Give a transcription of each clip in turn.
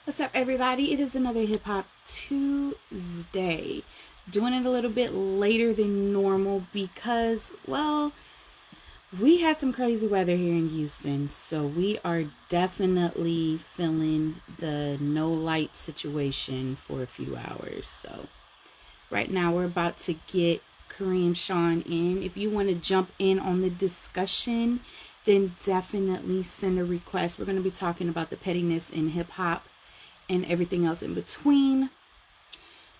What's up, everybody? It is another Hip Hop Tuesday. Doing it a little bit later than normal because, well, we had some crazy weather here in Houston. So we are definitely feeling the no light situation for a few hours. So right now we're about to get Kareem Sean in. If you want to jump in on the discussion, then definitely send a request. We're going to be talking about the pettiness in hip hop and everything else in between.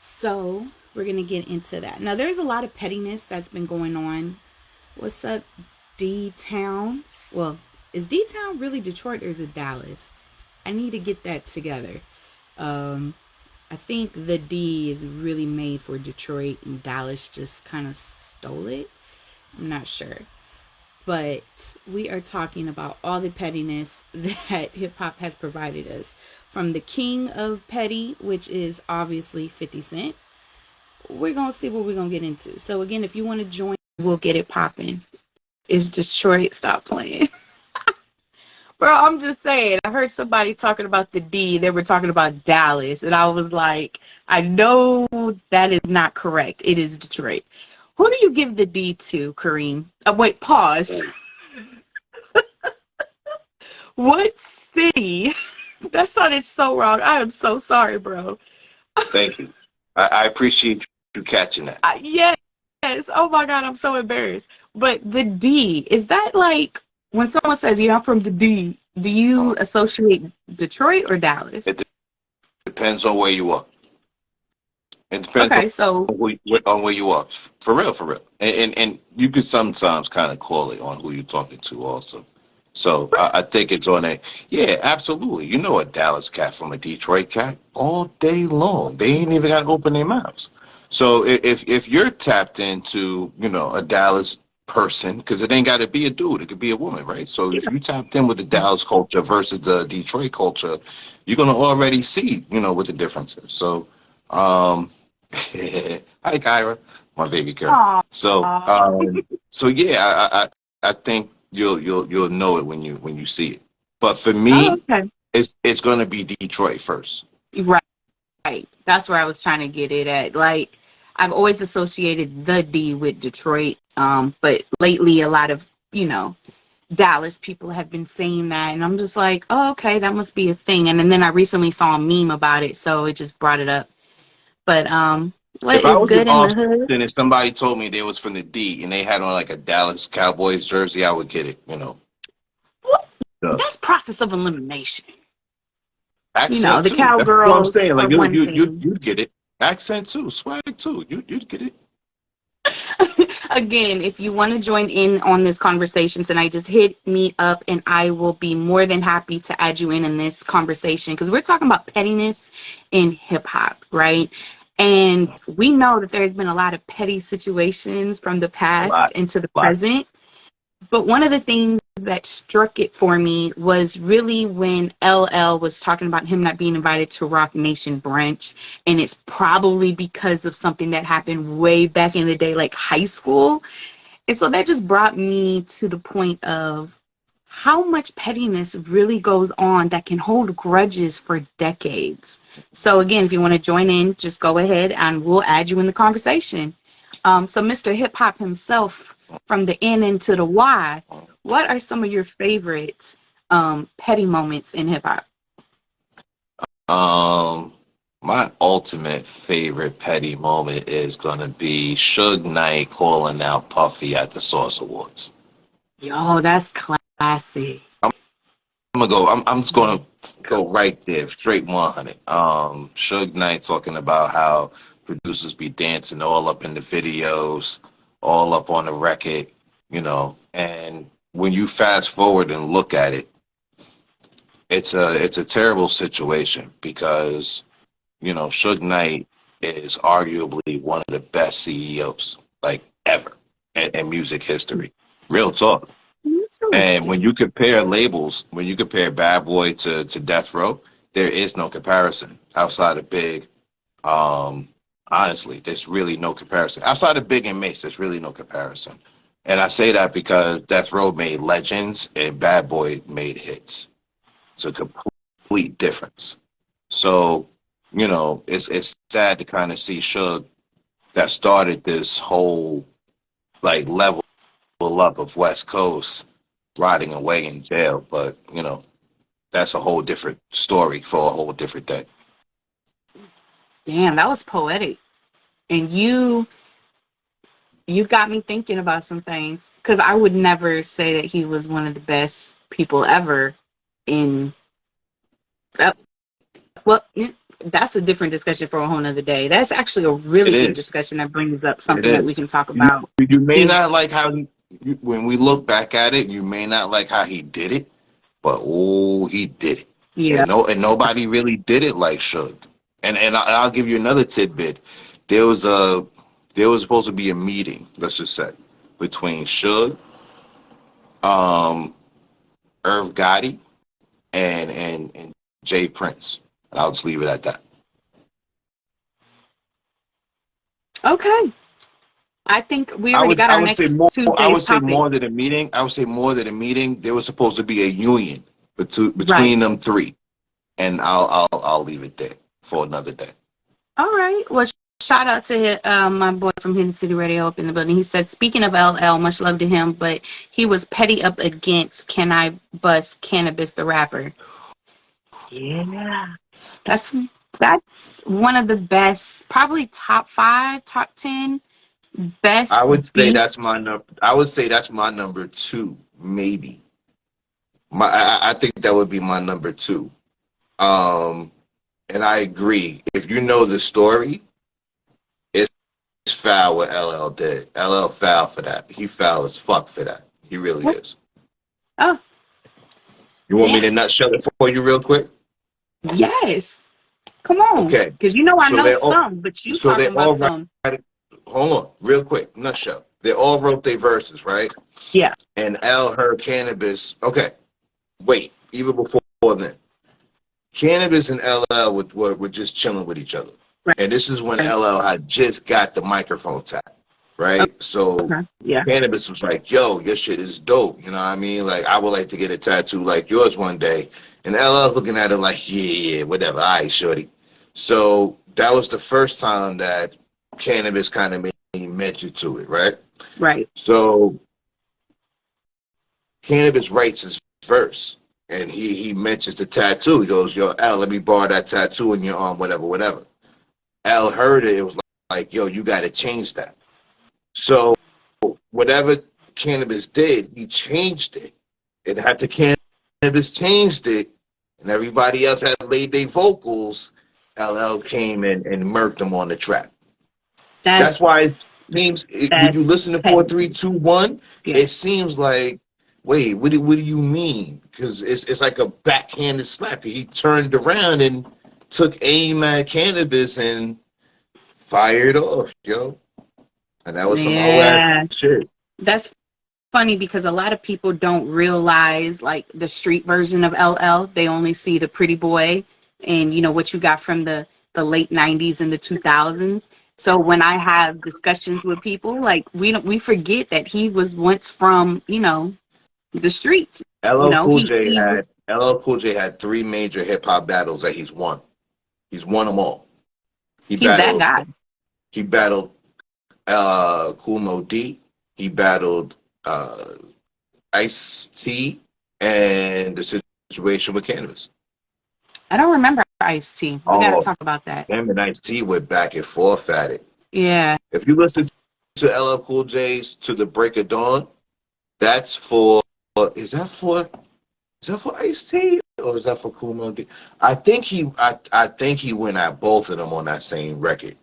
So we're gonna get into that. Now there's a lot of pettiness that's been going on. What's up, D Town? Well, is D Town really Detroit or is it Dallas? I need to get that together. Um, I think the D is really made for Detroit and Dallas just kind of stole it. I'm not sure. But we are talking about all the pettiness that hip hop has provided us. From the king of petty, which is obviously 50 Cent. We're going to see what we're going to get into. So, again, if you want to join, we'll get it popping. Is Detroit? Stop playing. Bro, I'm just saying. I heard somebody talking about the D. They were talking about Dallas. And I was like, I know that is not correct. It is Detroit. Who do you give the D to, Kareem? Wait, pause. What city? That sounded so wrong. I am so sorry, bro. Thank you. I appreciate you catching that. Yes. Oh my God, I'm so embarrassed. But the D, is that like when someone says, yeah, I'm from the D, do you associate Detroit or Dallas? It depends on where you are. It depends Okay, so on where you are. For real, for real. And you can sometimes kind of call it on who you're talking to also. So I think it's on a, yeah, absolutely. You know a Dallas cat from a Detroit cat all day long. They ain't even got to open their mouths. So if you're tapped into, a Dallas person, because it ain't got to be a dude, it could be a woman, right? So if you tapped in with the Dallas culture versus the Detroit culture, you're gonna already see, what the difference is. So, um, hi Kyra, my baby girl. aw. So, so yeah, I think you'll know it when you see it. But for Oh, me, okay. it's gonna be Detroit first. Right. Right. That's where I was trying to get it at. Like, I've always associated the D with Detroit. But lately a lot of, Dallas people have been saying that, and I'm just like, oh, okay, that must be a thing. And then I recently saw a meme about it, so it just brought it up. But what If I is was in good in the hood? Austin and somebody told me they was from the D and they had on like a Dallas Cowboys jersey, I would get it. What? The That's process of elimination. accent The too. That's what I'm cowgirls saying. are Like you one you you thing. you'd get it. Accent too, swag too. You'd get it. Again, if you want to join in on this conversation tonight, just hit me up and I will be more than happy to add you in this conversation because we're talking about pettiness in hip hop, right? And we know that there's been a lot of petty situations from the A past lot, into the a lot. present. But one of the things that struck it for me was really when LL was talking about him not being invited to Rock Nation brunch. And it's probably because of something that happened way back in the day, like high school. And so that just brought me to the point of how much pettiness really goes on that can hold grudges for decades. So again, if you want to join in, just go ahead and we'll add you in the conversation. So Mr. Hip Hop himself, from the N into the Y, what are some of your favorite petty moments in hip hop? Um, my ultimate favorite petty moment is gonna be Suge Knight calling out Puffy at the Source Awards. Yo, that's classic. I'm just gonna go right there, straight 100. Suge Knight talking about how producers be dancing all up in the videos, all up on the record. And when you fast forward and look at it, it's a terrible situation because Suge Knight is arguably one of the best CEOs like ever in music history. Real talk. And when Interesting. you compare labels, when you compare Bad Boy to Death Row, there is no comparison outside of Big. Um, Honestly, there's really no comparison. Outside of Big and Mace, there's really no comparison. And I say that because Death Row made legends and Bad Boy made hits. It's a complete difference. So, it's sad to kind of see Suge that started this whole like level up of West Coast rotting away in jail. But, that's a whole different story for a whole different day. Damn, that was poetic. And you got me thinking about some things, because I would never say that he was one of the best people ever in well, that's a different discussion for a whole nother day. That's actually a It really good is. discussion that brings up It something that we is. can talk You, about. you may The, not like how when we look back at it, you may not like how he did it, but oh, he did it, yeah. and nobody really did it like Suge. I'll give you another tidbit. There was a there was supposed to be a meeting, let's just say, between Suge, um, Irv Gotti, and Jay Prince, and I'll just leave it at that. Okay. I think we I already would got I our would say next more. I Tuesday's would say topic. more than a meeting. I would say more than a meeting. There was supposed to be a union Right. between them three, and I'll leave it there for another day. All right. Well, shout out to my boy from Hidden City Radio up in the building. He said, speaking of LL, much love to him, but he was petty up against Can I Bust Cannabis the rapper. Yeah. That's that's one of the best, probably top 5, top 10 I best would say that's beats. my number. I would say that's my number two, maybe. I think that would be my number two. Um, and I agree. If you know the story, it's foul what LL did. LL foul for that. He foul as fuck for that. He really is. Oh, You want me yeah. to nutshell it for you real quick? Yes. Come on. Okay. Because you know I So know they all some, but you so they talking about all some. write. Hold on, real quick, nutshell. They all wrote their verses, right? Yeah. And L heard cannabis. Okay, wait, even before then, cannabis and LL were just chilling with each other. Right. And this is when Right. LL had just got the microphone tap, right? So Okay. Yeah. cannabis was like, yo, your shit is dope. You know what I mean? Like, I would like to get a tattoo like yours one day. And LL looking at it like, yeah, whatever. All right, shorty. So that was the first time that cannabis kind of made mention to it, right? Right. So cannabis writes his verse. And he mentions the tattoo. He goes, yo, L, let me borrow that tattoo in your arm, whatever, whatever. Al heard it. It was like, yo, you got to change that. So whatever cannabis did, he changed it. And after cannabis changed it, and everybody else had laid their vocals, LL came in and murked them on the track. That's That's why it seems when you that's listen to four, petty. three, two, one, Yeah. it seems like, wait, what do you mean? Because it's like a backhanded slap. He turned around and took aim at cannabis and fired off, yo. And that was some whole ass Yeah. shit. That's funny because a lot of people don't realize like the street version of LL. They only see the pretty boy and what you got from the late 90s and the 2000s. So when I have discussions with people, like we forget that he was once from, the streets. LL Cool J He was had LL Cool J had three major hip hop battles that he's won. He's won them all. He he's that battled guy. he battled Cool Mo D. He battled Ice T and the situation with cannabis. I don't remember Ice-T. We got to Oh, talk about that. him and Ice T went back and forth at it. Yeah. If you listen to LL Cool J's "To the Break of Dawn," that's for is that for Ice T or is that for Cool Mo D? I think he went at both of them on that same record.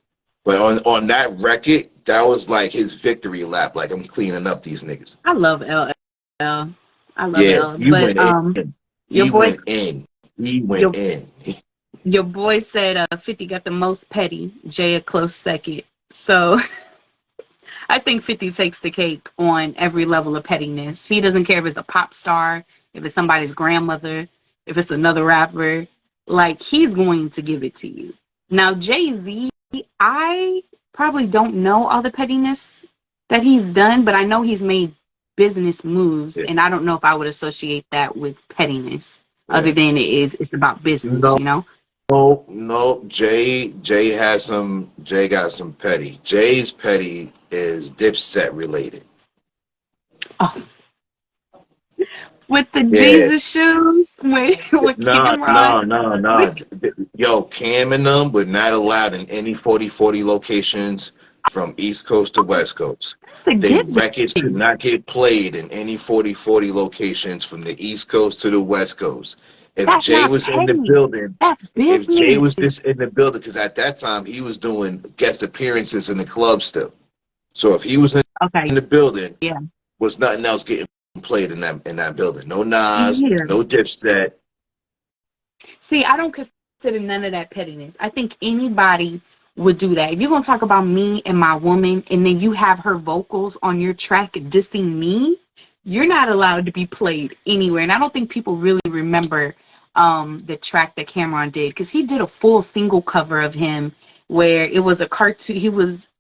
But on that record, that was like his victory lap. Like, I'm cleaning up these niggas. I love LL. I love Yeah, L. he But went in. your He boy went in. He went your in. your boy said 50 got the most petty, Jay a close second. So I think 50 takes the cake on every level of pettiness. He doesn't care if it's a pop star, if it's somebody's grandmother, if it's another rapper. Like, he's going to give it to you. Now, Jay-Z, I probably don't know all the pettiness that he's done, but I know he's made business moves, Yeah, and I don't know if I would associate that with pettiness, other yeah. than it's about business, No, no. Jay got some petty. Jay's petty is Dipset related. Oh, with the Yeah. Jesus shoes, with No, Cameron. no, no, no. With, Yo, Cam and them were not allowed in any 4040 locations from East Coast to West Coast. that's a They given. records could not get played in any 4040 locations from the East Coast to the West Coast. If That's Jay not was in the petty. building, That's if Jay business. was just in the building, because at that time he was doing guest appearances in the club still. So if he was in Okay. the building, Yeah. was nothing else getting played in that building. No Nas, Yeah. no Dipset. See, I don't consider none of that pettiness. I think anybody would do that. If you're gonna talk about me and my woman, and then you have her vocals on your track dissing me, you're not allowed to be played anywhere. And I don't think people really remember the track that Cameron did, because he did a full single cover of him where it was a cartoon.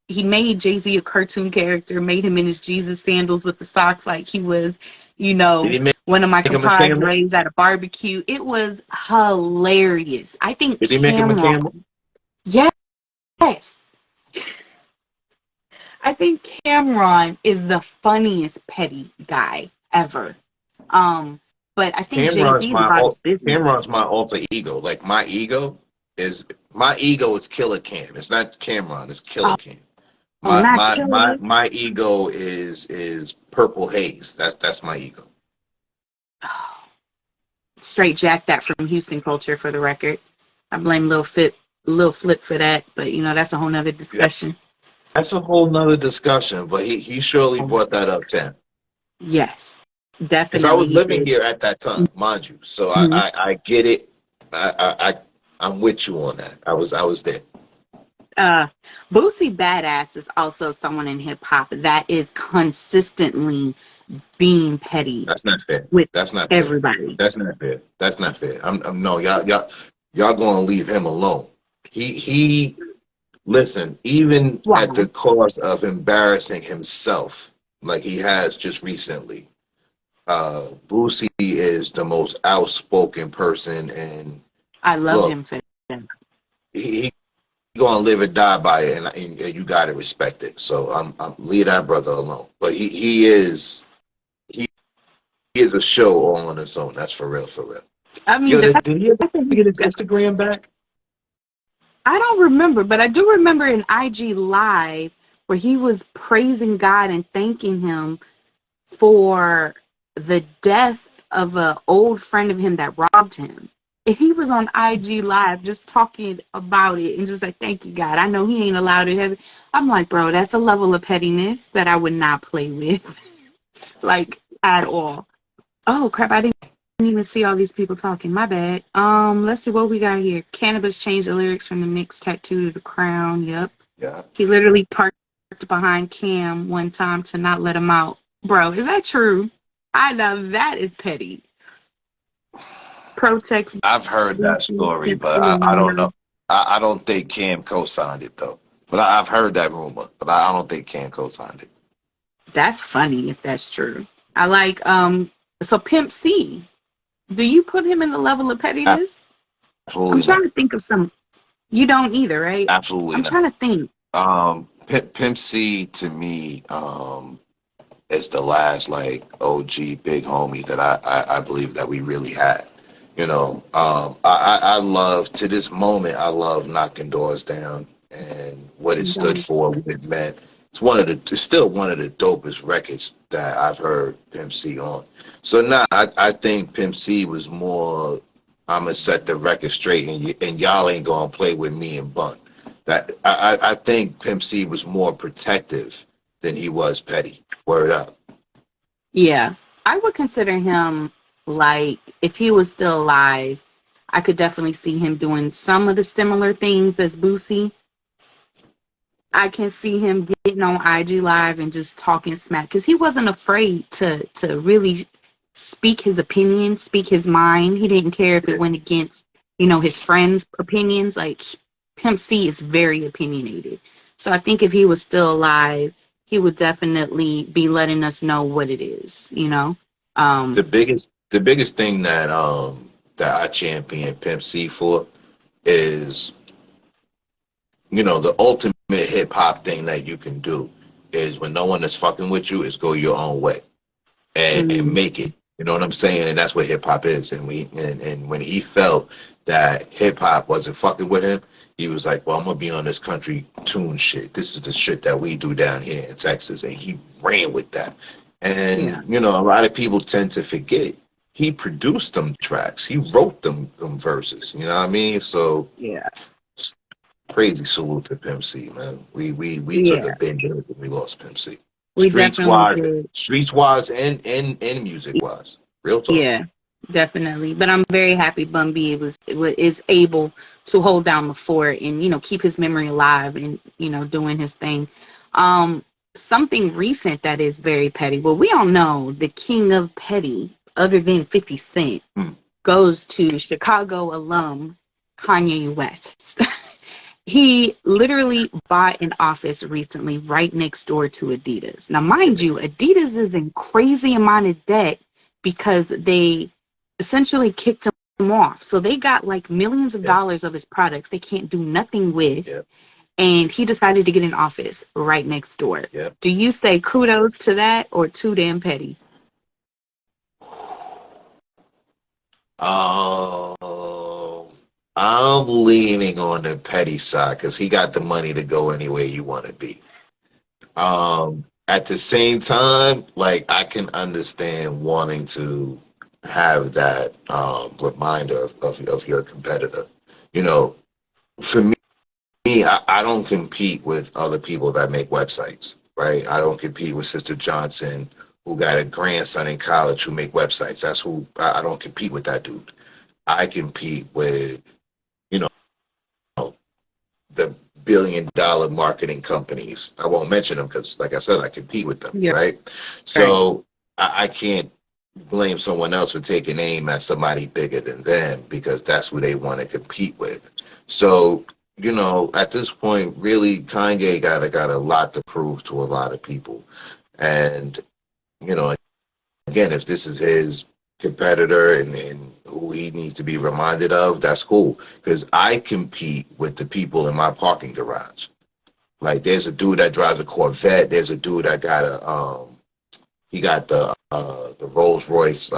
He made Jay-Z a cartoon character, made him in his Jesus sandals with the socks like he was, you Did know, he make one of my him a camel? compadres at a barbecue. It was hilarious. I think Did he make him a camel? Cameron, yes, I think Cameron is the funniest petty guy ever. But I think Jay-Z is about his business. Cameron's my alter ego. Like my ego is Killer Cam. It's not Cameron. It's Killer Oh, Cam. not Killer. My ego is Purple Haze. That's my ego. Straight Jack that from Houston culture, for the record. I blame Lil Flip for that, but you know that's a whole nother discussion. That's a whole nother discussion. But he surely brought that up, Tim. Yes, Because I definitely was he living did. here at that time, mind you. So Mhm. I get it. I'm with you on that. I was there. Boosie Badass is also someone in hip hop that is consistently being petty That's not fair. with That's not fair. everybody. That's not fair. That's not fair. I'm no y'all gonna leave him alone. He listen, even Wow. at the cost of embarrassing himself, like he has just recently. Boosie is the most outspoken person, and I love look, him for that. he gonna live or die by it, and you gotta respect it. So I'm leave that brother alone. But he is a show all on its own. That's for real, for real. I mean, Yo, the fact did he ever that get his Instagram back? I don't remember, but I do remember an IG live where he was praising God and thanking him for the death of an old friend of him that robbed him. And he was on IG live just talking about it and just like, thank you, God. I know he ain't allowed in heaven. I'm like, bro, that's a level of pettiness that I would not play with, like, at all. Oh, crap. I didn't even see all these people talking. My bad. Let's see what we got here. Cannabis changed the lyrics from the mix tattoo to the crown. Yep. Yeah. He literally parked behind Cam one time to not let him out. Bro, is that true? I know that is petty. Protex. I've heard that story, but I don't know. I don't think Cam co-signed it though. But I've heard that rumor, but I don't think Cam co-signed it. That's funny if that's true. I like so Pimp C. Do you put him in the level of pettiness? Absolutely I'm trying not. to think of some. You don't either, right? Absolutely I'm not. trying to think. Pimp C to me is the last like OG big homie that I believe that we really had. You know, I love, to this moment, I love Knocking Doors Down and what it stood for, what it meant. It's still one of the dopest records that I've heard Pimp C on. So now I think Pimp C was more, I'm gonna set the record straight, and y'all ain't gonna play with me and Bun. That I think Pimp C was more protective than he was petty. Word up. Yeah, I would consider him, like, if he was still alive, I could definitely see him doing some of the similar things as Boosie. I can see him getting on IG Live and just talking smack, because he wasn't afraid to really speak his opinion, speak his mind. He didn't care if it went against, his friends' opinions. Like, Pimp C is very opinionated. So I think if he was still alive, he would definitely be letting us know what it is. The biggest thing that I champion Pimp C for is, the ultimate hip hop thing that you can do is when no one is fucking with you, is go your own way and make it. You know what I'm saying? And that's what hip hop is. And when he felt that hip hop wasn't fucking with him, he was like, well, I'm gonna be on this country tune shit. This is the shit that we do down here in Texas. And he ran with that. And a lot of people tend to forget he produced them tracks. He wrote them verses. You know what I mean? So crazy salute to Pimp C, man. We took a big hit when we lost Pimp C. We definitely did. Streets wise and music wise. Real talk. Yeah, definitely. But I'm very happy Bun B is able to hold down the fort and, keep his memory alive and, doing his thing. Something recent that is very petty. Well, we all know the king of petty, other than 50 Cent, goes to Chicago alum Kanye West. He literally bought an office recently right next door to Adidas. Now, mind you, Adidas is in crazy amount of debt because they essentially kicked him off. So they got like millions of dollars of his products they can't do nothing with. Yeah. And he decided to get an office right next door. Yeah. Do you say kudos to that or too damn petty? I'm leaning on the petty side because he got the money to go anywhere you want to be. At the same time, like, I can understand wanting to have that reminder of your competitor. For me, I don't compete with other people that make websites, right? I don't compete with Sister Johnson, who got a grandson in college who make websites. That's who I don't compete with that dude. I compete with the billion-dollar marketing companies. I won't mention them because, like I said, I compete with them, right? So I can't blame someone else for taking aim at somebody bigger than them because that's who they want to compete with. So, at this point, really, Kanye got a lot to prove to a lot of people. And, again, if this is his competitor and who he needs to be reminded of, that's cool. Because I compete with the people in my parking garage. Like, there's a dude that drives a Corvette. There's a dude that got he got the Rolls Royce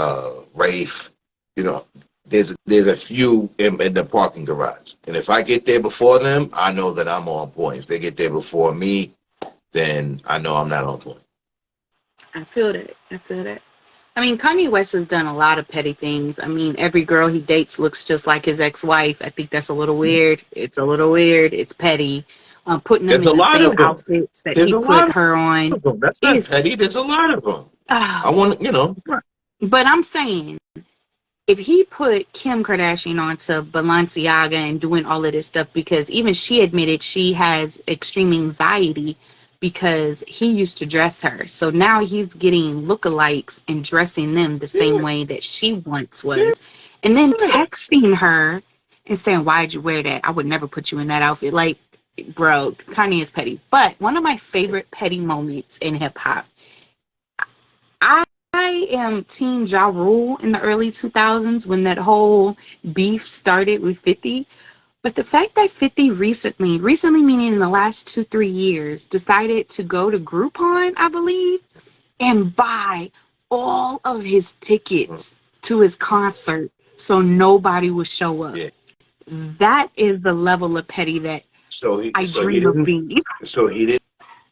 Wraith. There's a few in the parking garage. And if I get there before them, I know that I'm on point. If they get there before me, then I know I'm not on point. I feel that. I mean, Kanye West has done a lot of petty things. I mean, every girl he dates looks just like his ex-wife. I think that's a little weird. It's a little weird. It's petty. Putting them in the same outfits that he put her on. That's not petty. There's a lot of them. I want to, But I'm saying, if he put Kim Kardashian onto Balenciaga and doing all of this stuff, because even she admitted she has extreme anxiety because he used to dress her. So now he's getting lookalikes and dressing them the same way that she once was. And then texting her and saying, why'd you wear that? I would never put you in that outfit. Like, bro, Kanye is petty. But one of my favorite petty moments in hip hop, I am Team Ja Rule in the early 2000s when that whole beef started with 50. But the fact that 50 recently meaning in the last 2-3 years, decided to go to Groupon, I believe, and buy all of his tickets to his concert so nobody would show up. Yeah. That is the level of petty that I dream of being. So he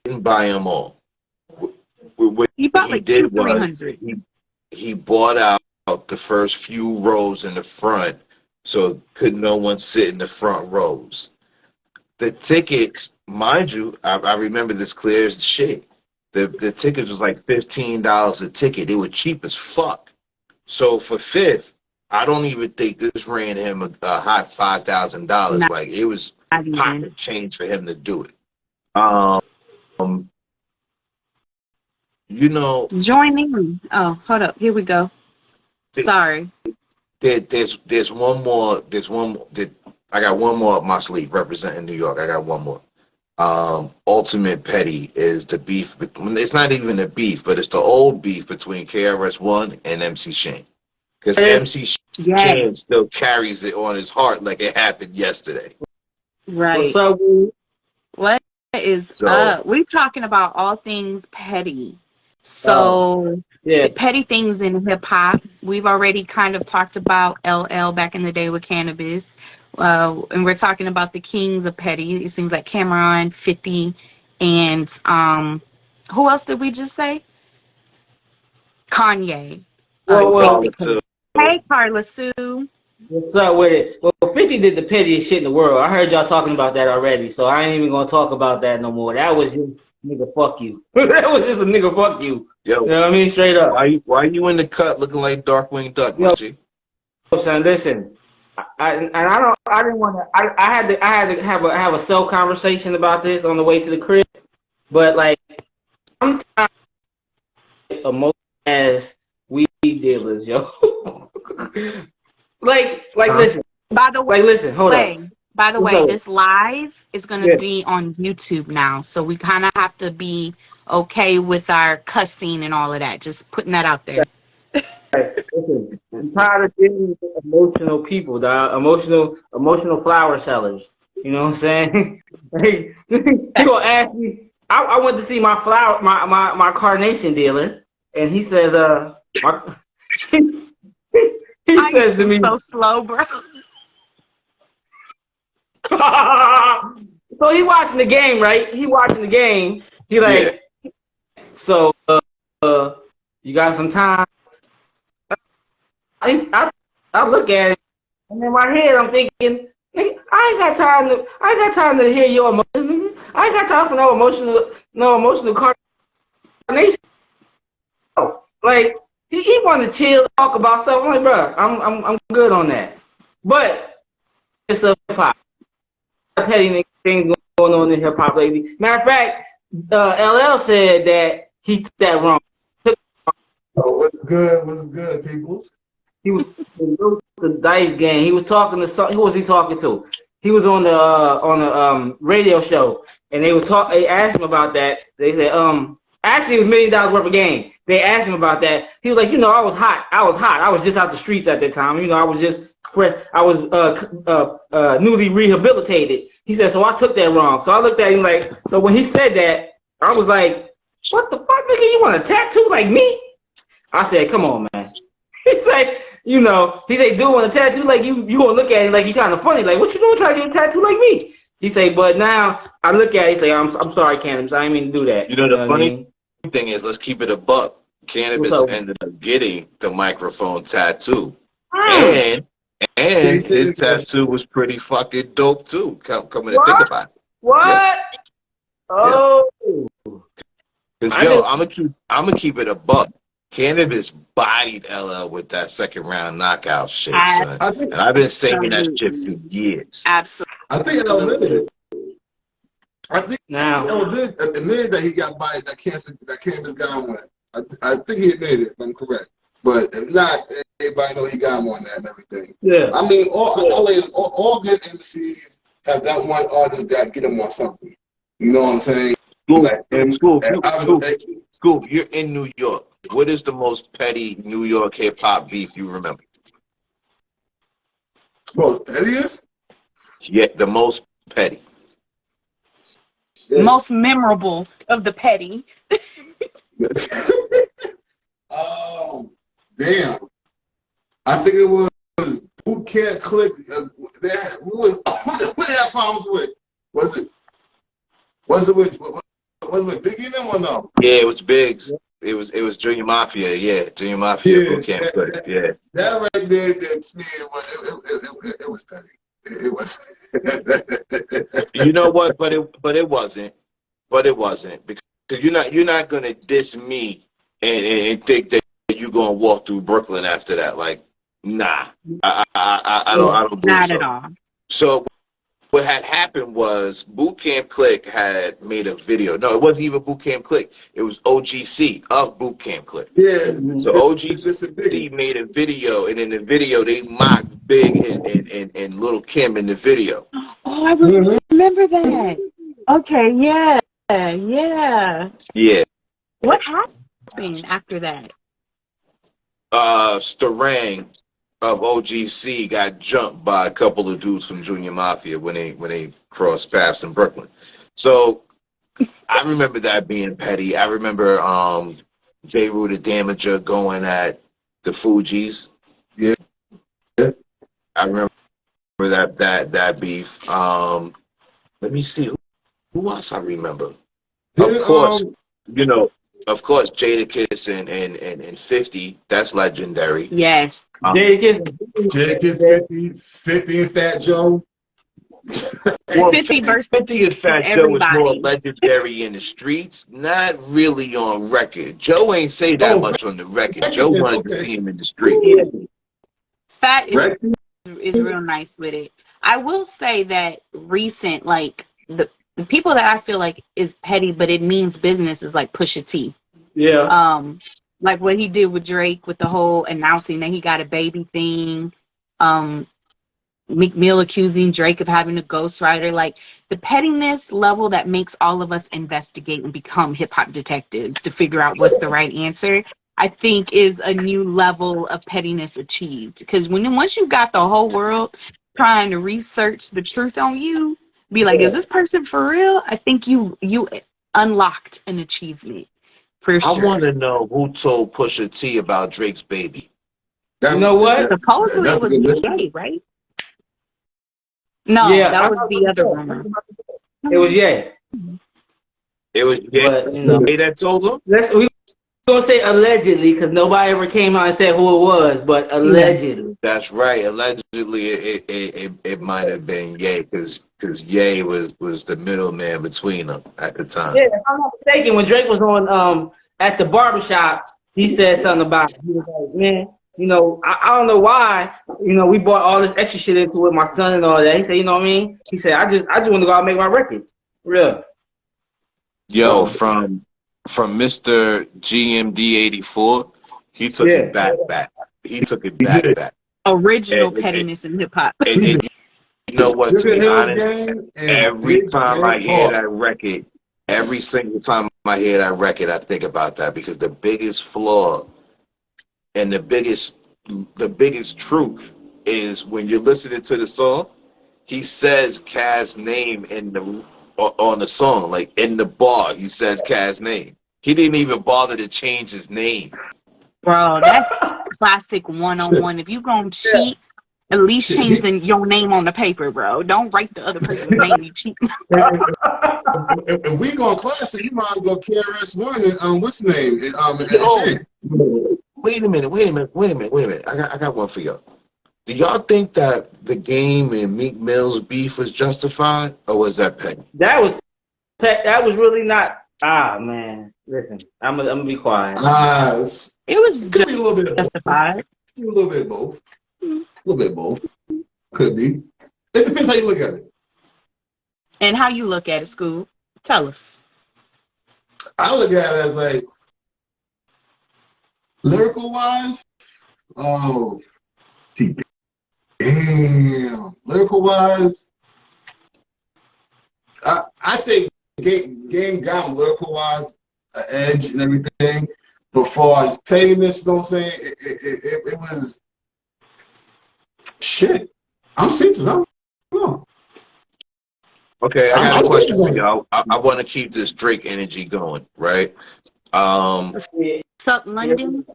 didn't buy them all. He bought like 200-300. He bought out the first few rows in the front, so could no one sit in the front rows. The tickets, mind you, I remember this clear as shit. The tickets was like $15 a ticket. They were cheap as fuck. So for Fifth, I don't even think this ran him a hot $5,000. Like, it was pocket change for him to do it. Join in. Oh, hold up. Here we go. Sorry. There's one more. I got one more up my sleeve representing New York. I got one more. Ultimate petty is the beef. It's not even a beef, but it's the old beef between KRS-One and MC Shane. Because MC Ken Yes. still carries it on his heart like it happened yesterday. What's Right. up, Woo? What is So up? We're talking about all things petty. Oh, So, yeah. the petty things in hip hop. We've already kind of talked about LL back in the day with Cannabis. And we're talking about the kings of petty. It seems like Cameron, 50, and who else did we just say? Kanye. Well, Take well, the Carla cake. too. Hey, Carla Sue. what's up with it? Well, 50 did the pettiest shit in the world. I heard y'all talking about that already, so I ain't even gonna talk about that no more. That was just nigga fuck you. That was just a nigga fuck you. You Yo, know what I mean? Straight up. why you in the cut looking like Darkwing Duck, my Yo, G? son, listen. I didn't want to. I had to have a self conversation about this on the way to the crib, but like I'm tired of emotional ass weed dealers, yo. Huh? Listen, By the listen, hold up. way, by the What's way, up? this live is going to Yeah. be on YouTube now. So we kind of have to be okay with our cussing and all of that. Just putting that out there. Listen, I'm tired of dealing with emotional people, dog. Emotional flower sellers. You know what I'm saying? Like, he gonna ask me. I went to see my flower, my carnation dealer, and he says, my, he I says to am me, so slow, bro. so he watching the game, right? He watching the game. He Yeah. like, so you got some time? I look at it, and in my head I'm thinking, nigga, I ain't got time to hear your emotions. I ain't got time for no emotional carnation. Like he want to chill, talk about stuff. I'm like, bro, I'm good on that. But it's a hip hop. Petty things going on in hip hop lately. Matter of fact, LL said that he took that wrong. Oh, what's good? What's good, people? He was the dice game. He was talking to who was he talking to? He was on the radio show, and they was talk. They asked him about that. They said actually it was $1 million worth of game. They asked him about that. He was like, I was hot. I was just out the streets at that time. I was just fresh. I was newly rehabilitated. He said, so I took that wrong. So I looked at him like, so when he said that, I was like, what the fuck, nigga? You want a tattoo like me? I said, come on, man. He's like, he say, dude, want a tattoo like you gonna look at him like he kind of funny. Like, what you doing trying to get a tattoo like me? He say, but now I look at it, I'm sorry, Cannabis, I didn't mean to do that. You know You the know what I funny mean? thing is, let's keep it a buck. What's Cannabis up? ended up getting the microphone tattoo, Mm. and his tattoo was pretty fucking dope too. Coming to think What? about it, yeah, What? yeah. Oh, Cause I yo, just I'm gonna keep it a buck. Cannabis bodied LL with that second round knockout shit, son. I think And I've been saying that shit for Absolutely. years. I think L admitted Absolutely. it. I think now. L admitted that he got bodied. That Candace got one. I think he admitted it, if I'm correct. But if not, everybody know he got one and everything. Yeah. I mean, all good MCs have that one artist that get them on something. You know what I'm saying? Like, School, you're in New York. What is the most petty New York hip hop beef you remember? well, that is. Yeah, the most petty. Yeah. Most memorable of the petty. Damn. I think it was Who Can't Click. Who they have problems with? Was it with Biggie and them or no? Yeah, it was Biggs. It was Junior Mafia. Yeah, Junior Mafia. Who can't click? Yeah. That right there, to me, it was petty. It was. You know what? But it wasn't. But it wasn't because you're not gonna diss me and think that you're gonna walk through Brooklyn after that. Like, nah, I don't believe Not at so. all. So what had happened was Boot Camp Click had made a video. No, it wasn't even Boot Camp Click. It was OGC of Boot Camp Click. Yeah. So OGC made a video, and in the video they mocked Big and Little Kim in the video. Oh, I remember that. Okay, yeah. Yeah. Yeah. What happened after that? Starang of OGC got jumped by a couple of dudes from Junior Mafia when they crossed paths in Brooklyn. So I remember that being petty. I remember J. Rue the Damager going at the Fugees. Yeah. I remember that beef. Let me see who else I remember. Of course, of course, Jadakiss and 50. That's legendary. Yes. Jadakiss, 50 and Fat Joe. Well, 50 versus 50 and Fat Joe is more legendary in the streets, not really on record. Joe ain't say that much on the record. Joe wanted to see him in the street. Yeah. Fat is real nice with it. I will say that recent, like the people that I feel like is petty, but it means business is like Pusha T. Yeah. Like what he did with Drake with the whole announcing that he got a baby thing. Meek Mill accusing Drake of having a ghostwriter. Like the pettiness level that makes all of us investigate and become hip hop detectives to figure out what's the right answer, I think is a new level of pettiness achieved. Because once you got the whole world trying to research the truth on you, be like, is this person for real? I think you unlocked an achievement for sure. I want to know who told Pusha T about Drake's baby. You know what? Supposedly it was Ye, right? No, yeah, that was the other rumor. It was Ye. It was Ye that told him? We gonna say allegedly because nobody ever came out and said who it was, but allegedly. That's right. Allegedly, it might have been Ye because Ye was the middleman between them at the time. Yeah, if I'm not mistaken, when Drake was on at the barbershop, he said something about it. He was like, man, I don't know why, we bought all this extra shit into it, my son and all that. He said, you know what I mean? He said, I just want to go out and make my record. Real. Yo, from Mr. GMD 84, he took it back. He took it back. Original pettiness in hip hop. And you know what, to be honest, every time I hear that record, every single time I hear that record, I think about that because the biggest flaw and the biggest truth is when you're listening to the song, he says Kaz's name on the song, like in the bar, he says Kaz's name. He didn't even bother to change his name. Bro, that's classic one-on-one. If you gonna cheat, at least change your name on the paper, bro. Don't write the other person's name. You cheat. If we go classic, you might as well KRS-One and what's his name? Wait a minute. I got one for y'all. Do y'all think that the Game and Meek Mill's beef was justified, or was that petty? That was really not. Man, listen, I'm gonna be quiet. It could be a little bit justified. A little bit both. Could be. It depends how you look at it. And how you look at it, Scoob. Tell us. I look at it as like lyrical wise. Oh, damn. Lyrical wise, I say game got him lyrical wise, an edge and everything. But far as pettiness, you know what I'm saying? It was shit. I'm serious. I don't know. Okay, I got a question for y'all. I want to keep this Drake energy going, right? What's up, London?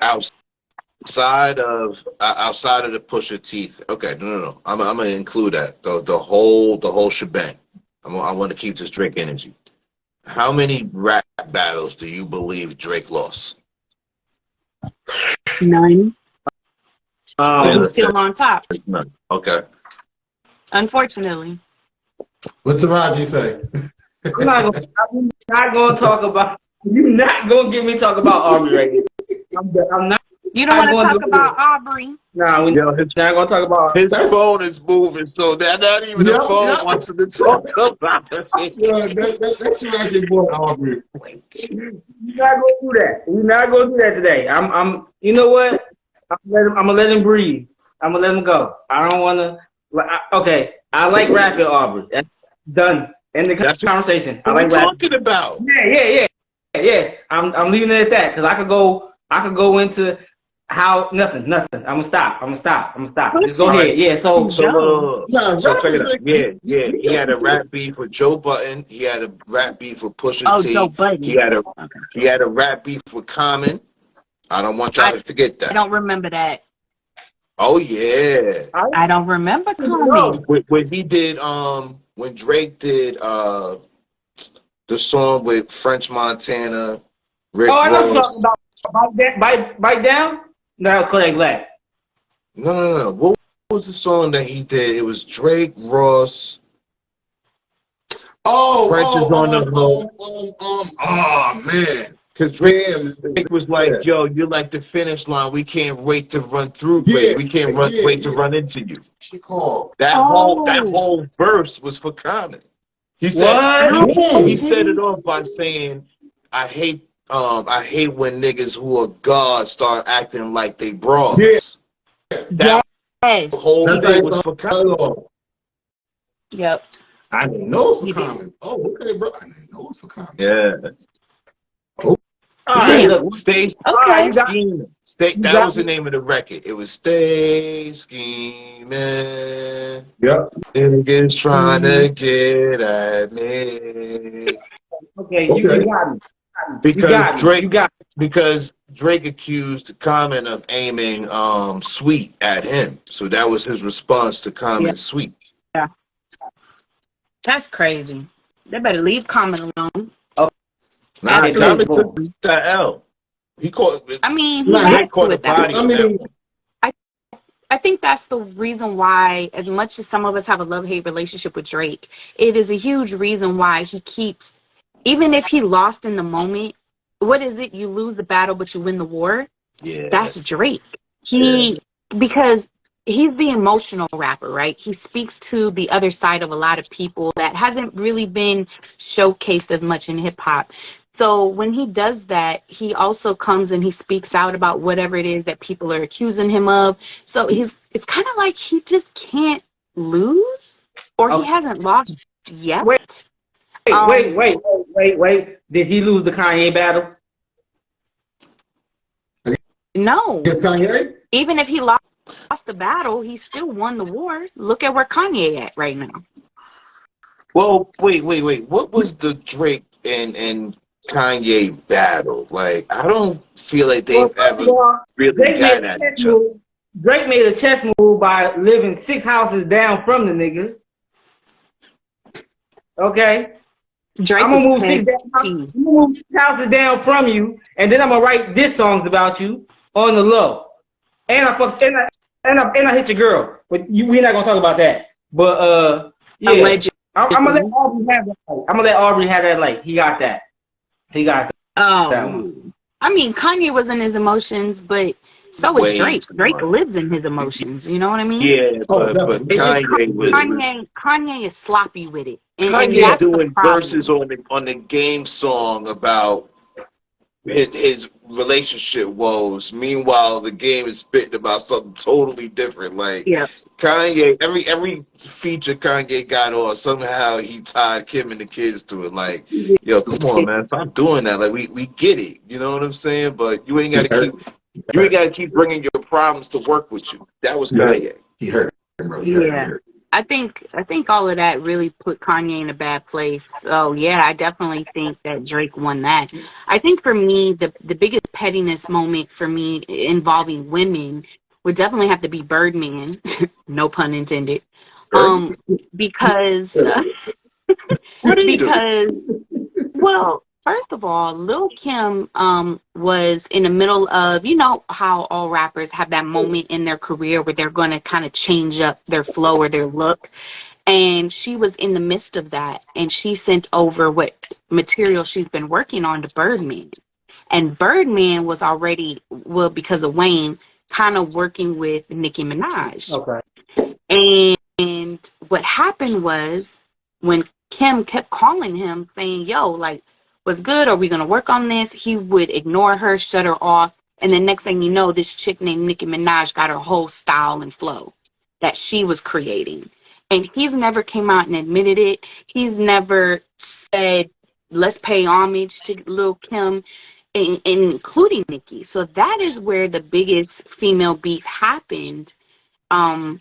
Outside of the Pusha teeth. Okay, no. I'm gonna include that the whole shebang. I want to keep this Drake energy. How many rap battles do you believe Drake lost? None. He's still on top. None. Okay. Unfortunately. What Taraji say? I'm not gonna talk about. You're not gonna get me talk about Aubrey right here. I'm not. You don't want to talk about Aubrey. No, we're not gonna talk about. His phone is moving, so that not even the phone wants him to talk about it. That's Taraji boy Aubrey. We're not gonna do that. We're not gonna do that today. I'm. You know what? I'm gonna let him breathe. I'm gonna let him go. I don't want to. Okay, I like rapping Aubrey. That's done. End the conversation. I like talking about. Yeah. I'm leaving it at that because I could go into how nothing. I'm gonna stop. Just go All right. ahead. Yeah. So Nah, So check it rappers out. like Yeah. He had a rap beef with Joe Button. He had a rap beef with Pusha Oh, Joe T. Budden. He had a Okay. he had a rap beef with Common. I don't want y'all to forget I that. don't remember that. Oh yeah. I don't remember no. Common. When he did when Drake did the song with French Montana, Rick Oh, I know what you're talking Ross. about. Bite down. No, that was Kodak Black. No. What was the song that he did? It was Drake, Ross. French is on the hook. Oh man. Because Drake Damn, was like, yo, you're like the finish line. We can't wait to run through for you. We can't wait to run into you. She called. That Oh, whole verse was for Common. He said What? he set it off by saying, I hate when niggas who are gods start acting like they bras. That yes. whole That's thing like was for Common. Yep. I didn't know it He was for did. Common. Oh, okay, bro. I didn't know it was for Common. Yeah. All right, Yeah. look. Stay All right, Okay. you got, scheming. you That got was the me. name of the record. It was Stay Scheming. Yep. Niggas trying Mhm. to get at me. Okay, you Okay. got me. Because You got me. because Drake accused Common of aiming Sweet at him. So that was his response to Yeah. Common's Sweet. That's crazy. They better leave Common alone. Nah, Okay, Common boom. took the L. He caught I mean, he Nah, Drake had to caught a at that body point. on that one. I think that's the reason why, as much as some of us have a love-hate relationship with Drake, it is a huge reason why he keeps, even if he lost in the moment, what is it? You lose the battle, but you win the war. Yeah. That's Drake. Yeah. Because he's the emotional rapper, right? He speaks to the other side of a lot of people that hasn't really been showcased as much in hip hop. So when he does that, he also comes and he speaks out about whatever it is that people are accusing him of. So it's kind of like he just can't lose, or he Okay. hasn't lost yet. Wait, Um, wait. Did he lose the Kanye battle? no, Yes, Kanye? even if he lost the battle, he still won the war. Look at where Kanye at right now. Well, wait. What was the Drake and Kanye battle? Like, I don't feel like Well, they've first of ever all, really Drake made gotten a at chess each other. move. Drake made a chess move by living 6 houses down from the niggas. Okay, Drake I'm gonna is move petty. I'm gonna move 6 houses down from you, and then I'm gonna write diss songs about you on the low. And I hit your girl, but we're not gonna talk about that. But yeah, Allegedly. I'm gonna let Aubrey have that. Light. I'm gonna let Aubrey have that light. He got that. He got that one. Oh, I mean, Kanye was in his emotions, but so is Way Drake. too Drake much. lives in his emotions. You know what I mean? Yeah, Oh, but It's just Kanye was Kanye is sloppy with it, and Kanye that's the doing verses problem. on the game song about his relationship woes. Meanwhile, the game is spitting about something totally different. Like Yeah, Kanye, every feature Kanye got on, somehow he tied Kim and the kids to it. Like, yo, come on, man, stop doing that. Like, we get it. You know what I'm saying? But you ain't got to keep bringing your problems to work with you. That was Kanye. He hurt him, bro. He yeah. hurt. I think all of that really put Kanye in a bad place. So yeah, I definitely think that Drake won that. I think for me, the biggest pettiness moment for me involving women would definitely have to be Birdman, no pun intended. Hurt? Because What did he do? because well, first of all, Lil Kim was in the middle of, you know how all rappers have that moment in their career where they're going to kind of change up their flow or their look. And she was in the midst of that. And she sent over what material she's been working on to Birdman. And Birdman was already, well, because of Wayne, kind of working with Nicki Minaj. Okay. And what happened was when Kim kept calling him saying, yo, like, what's good? Are we going to work on this? He would ignore her, shut her off. And the next thing you know, this chick named Nicki Minaj got her whole style and flow that she was creating. And he's never came out and admitted it. He's never said, let's pay homage to Lil Kim. including Nicki. So that is where the biggest female beef happened. And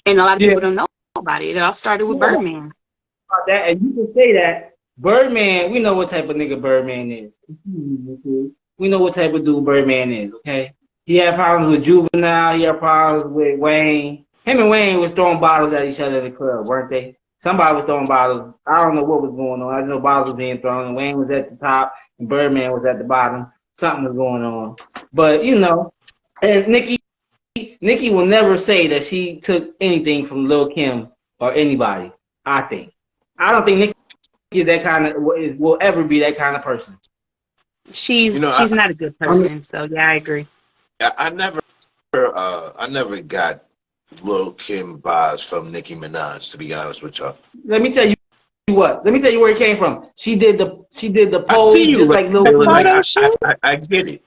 a lot of people don't know about it. It all started with Birdman. That, and you can say that Birdman, we know what type of nigga Birdman is. We know what type of dude Birdman is, okay? He had problems with Juvenile, he had problems with Wayne. Him and Wayne was throwing bottles at each other in the club, weren't they? Somebody was throwing bottles. I don't know what was going on. I just know bottles were being thrown, and Wayne was at the top, and Birdman was at the bottom. Something was going on. But, you know, and Nicki will never say that she took anything from Lil' Kim or anybody, I think. I don't think Nicki is that kind of, will ever be that kind of person. She's not a good person, so yeah, I agree. I never got Lil' Kim vibes from Nicki Minaj, to be honest with y'all. Let me tell you what. Let me tell you where it came from. She did the pose just like Lil' Kim. I get it,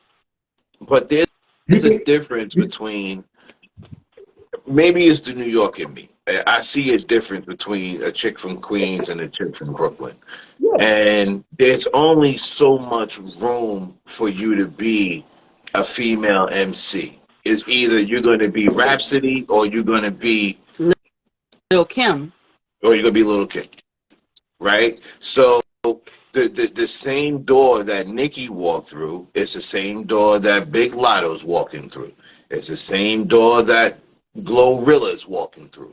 but there's a difference between. Maybe it's the New York in me. I see a difference between a chick from Queens and a chick from Brooklyn. Yeah. And there's only so much room for you to be a female MC. It's either you're going to be Rhapsody or you're going to be Lil' Kim. Or you're going to be Lil' Kim. Right? So the same door that Nicki walked through is the same door that Big Lotto's walking through. It's the same door that Glorilla's walking through,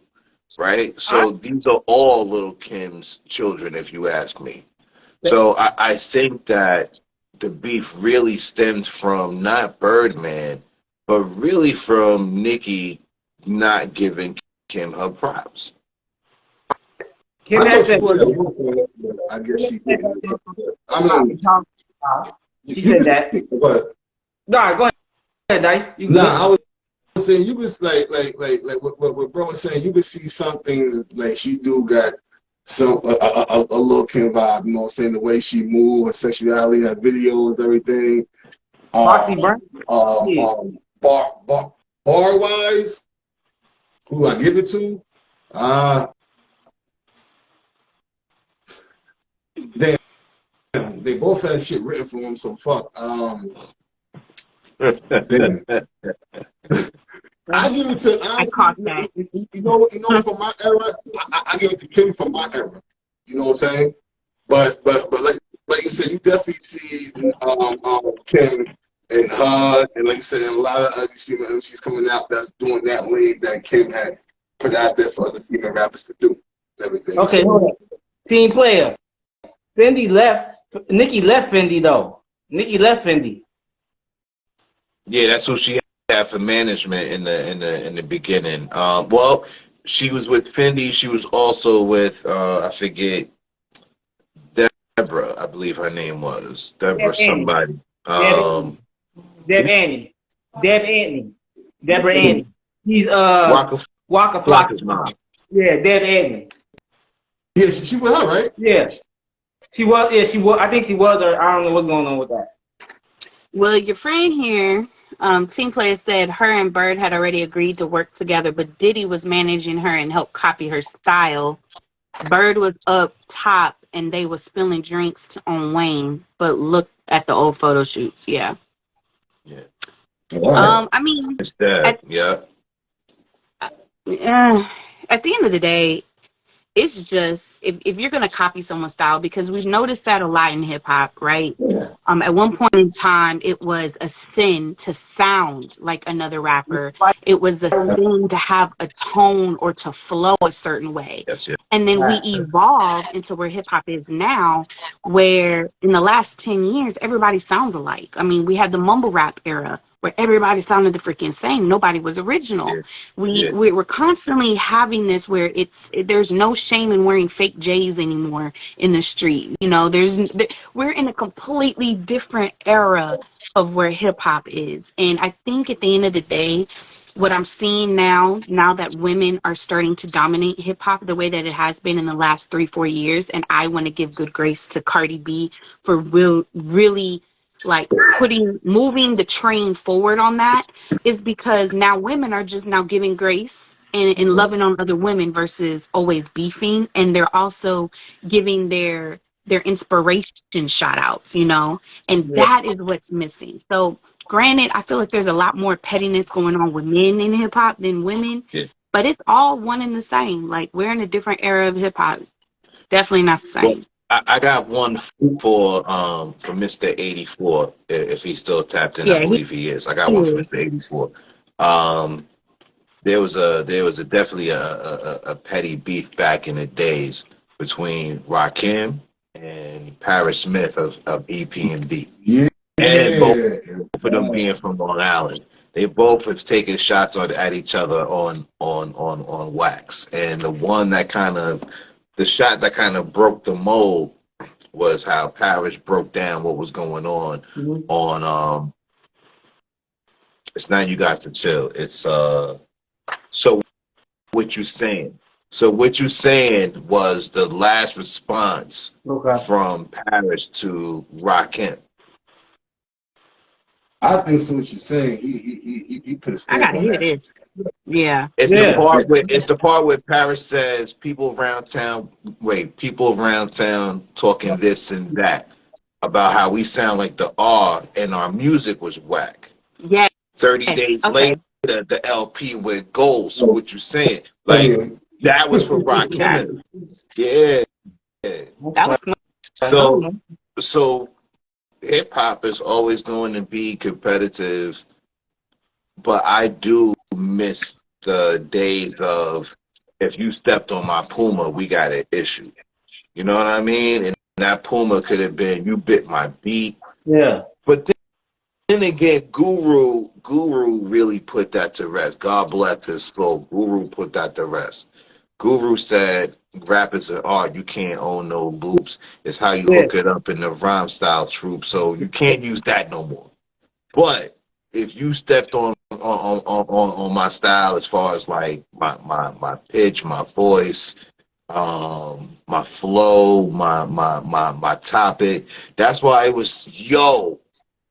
right? So these are all Lil' Kim's children, if you ask me. So I think that the beef really stemmed from not Birdman, but really from Nicki not giving Kim her props. Kim I said, I guess she did. She said that. But No, go ahead, Dice. I was saying you could like what bro was saying. You could see some things like she do got some a Lil' Kim vibe. You know what I'm saying? The way she move, her sexuality, her videos, everything. Bar wise, who I give it to? They both had shit written for them, so fuck. Damn. I give it to you know from my era. I give it to Kim from my era. You know what I'm saying? But like you said, you definitely see Kim and her, and like you said, a lot of these female MCs coming out that's doing that lane that Kim had put out there for other female rappers to do. Everything. Okay, hold on. Team player. Fendi left. Nicki left Fendi though. Nicki left Fendi. Yeah, that's who she had for management in the beginning. Well, she was with Fendi. She was also with I forget, Deborah. I believe her name was Deborah somebody. Deborah Annie. He's Waka Flocka's mom. Yeah, Deb Annie. Yeah, she was her, right? Yeah. She was. Yeah, she was. I think she was. Or I don't know what's going on with that. Well, your friend here, team player, said her and Bird had already agreed to work together, but Diddy was managing her and helped copy her style. Bird was up top, and they were spilling drinks on Wayne. But look at the old photo shoots. Yeah. Yeah. I mean, it's that. At the end of the day, it's just if you're gonna copy someone's style, because we've noticed that a lot in hip hop, right? At one point in time, it was a sin to sound like another rapper. It was a sin to have a tone or to flow a certain way. And then we evolved into where hip hop is now, where in the last 10 years, everybody sounds alike. I mean, we had the mumble rap era, where everybody sounded the freaking same. Nobody was original. We're constantly having this where there's no shame in wearing fake J's anymore in the street. You know, we're in a completely different era of where hip hop is. And I think at the end of the day, what I'm seeing now that women are starting to dominate hip hop the way that it has been in the last 3-4 years, and I want to give good grace to Cardi B for really like moving the train forward on that, is because now women are just now giving grace and loving on other women versus always beefing, and they're also giving their their inspiration shot out, you know, and that is what's missing. So granted, I feel like there's a lot more pettiness going on with men in hip hop than women, but it's all one and the same. Like, we're in a different era of hip hop. Definitely not the Well, same. I got one for Mr. 84, if he's still tapped in. I Yeah, believe he is. I got one for Mr. 84. There was definitely a petty beef back in the days between Rakim and Paris Smith of EP&D. Yeah. And both of them being from Long Island. They both have taken shots at each other on wax. And the shot that kind of broke the mold was how Paris broke down what was going on it's not You Got to Chill. It's So What You Saying. So What You Saying was the last response from Paris to Rakim. I think so. What you're saying, he put a stamp I gotta on hear that. this. Yeah. It's the part where Paris says people around town talking this and that about how we sound like the R and our music was whack. Yeah. 30 days later, the LP went gold. So what you saying? Like, that was for Rakim. Yeah. That was So hip hop is always going to be competitive, but I do miss the days of, if you stepped on my Puma, we got an issue. You know what I mean? And that Puma could have been, you bit my beat. Yeah. But then again, Guru really put that to rest. God bless his soul. Guru put that to rest. Guru said, rap is an art. You can't own no loops. It's how you hook it up in the rhyme style troop. So you can't use that no more. But if you stepped on my style as far as like my pitch, my voice, my flow, my topic, that's why it was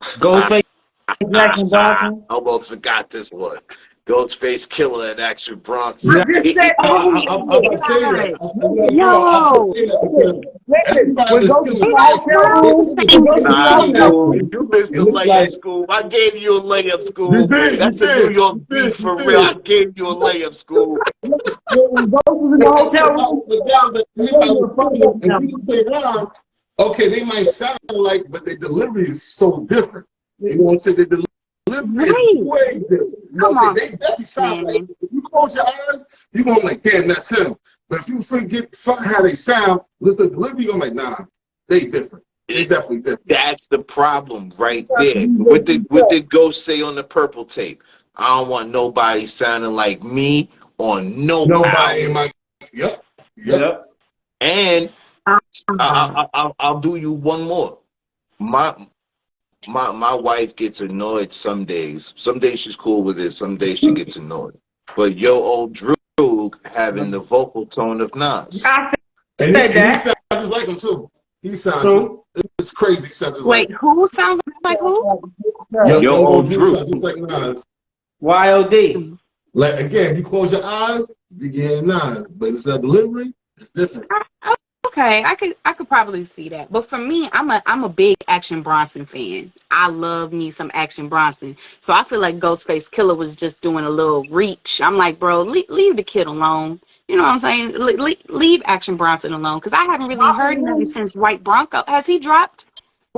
Ghostface. I almost forgot this one. Ghostface Killer and Action Bronson. I'm about to say that. You missed the layup school. I gave you a layup school. That's a New York beat for real. I gave you a layup school. Okay, they might sound like, but their delivery is so different. You know what I'm saying? Their delivery is way different. You know what I'm saying? They definitely sound like, if you close your eyes, you're going to like, damn, that's him. But if you forget how they sound, listen to the delivery, you're going to like, nah, they different. They definitely different. That's the problem right there. What did Ghost say on the Purple tape? I don't want nobody sounding like me on nobody. In my, yep. And I'll do you one more. My wife gets annoyed some days. Some days she's cool with it. Some days she gets annoyed. But old Drew having the vocal tone of Nas. And he sounds just like him too. He sounds it's crazy. He sounds just Wait, who sounds like who? Old Drew. Just like Nas. YOD. Like again, you close your eyes, you get Nas, but it's that delivery. It's different. Okay, I could probably see that. But for me, I'm a big Action Bronson fan. I love me some Action Bronson. So I feel like Ghostface Killer was just doing a little reach. I'm like, bro, leave the kid alone. You know what I'm saying? Leave Action Bronson alone, because I haven't really heard nothing since White Bronco. Has he dropped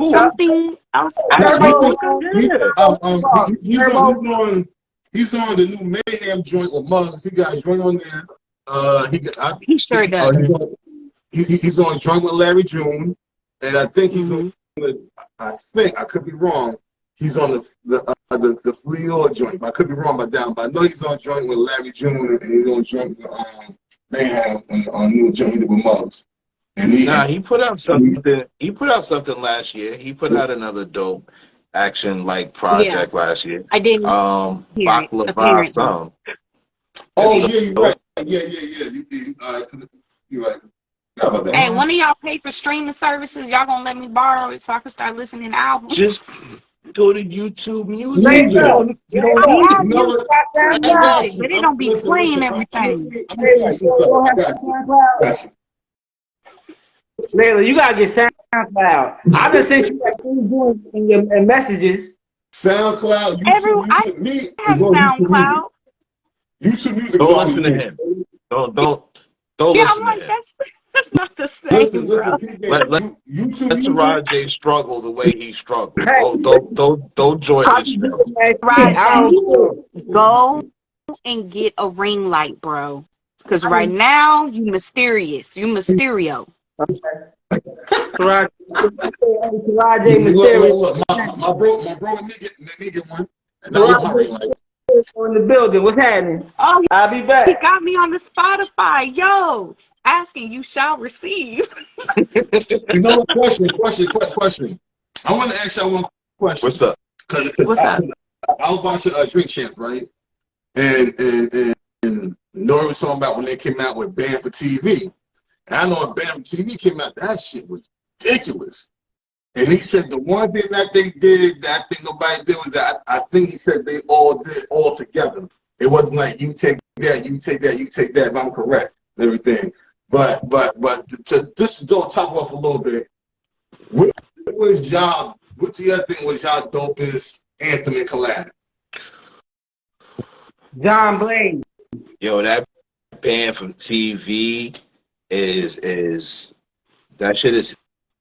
something else? He's on the new Mayhem joint with Muggs. He got a joint on there. He sure does. He's on a joint with Larry June, and I think he's on. I could be wrong. He's on the Flea Or joint. I could be wrong about that, but I know he's on a joint with Larry June, and he's on a joint with Mayhem on a new joint with Muggs. And he put out something. He put out something last year. He put out another dope action project last year. I didn't. Baklava song. Oh yeah, you're right. Yeah. You're right. Hey, one of y'all pay for streaming services. Y'all gonna let me borrow it so I can start listening to albums? Just go to YouTube Music. But it don't be playing everything. Layla, you gotta get SoundCloud. I just sent you like things doing in your messages. SoundCloud, Everyone, I YouTube, me have is on YouTube Music. SoundCloud. YouTube Music is Don't on listen to me. him. Don't Yeah, I'm listen to like, him. that's not the Listen, same, bro. Let YouTube let Music. Taraji struggle the way he struggled. Hey, Don't join I'll his be struggle. doing that shit. I Rajay, don't care. go and get a ring light, bro. Because right now, you mysterious. You Mysterio. Taraji Mysterious. Look, my bro, nigga one, and that was my Taraji ring light. in the building. What's happening? Oh, I'll be he back. got me on the Spotify. Yo, asking you shall receive. You know what? Question. I want to ask y'all one question. What's up? Because What's up? I was watching Drink Champs, right? And Nori was talking about when they came out with Band for TV. And I know when Band for TV came out, that shit was ridiculous. And he said the one thing that they did that I think nobody did was that I think he said they all did all together. It wasn't like you take that, you take that, you take that, if I'm correct and everything. But to just go top off a little bit, what do you guys think was y'all dopest anthem and collab? John Blaine. Yo, that band from TV is that shit is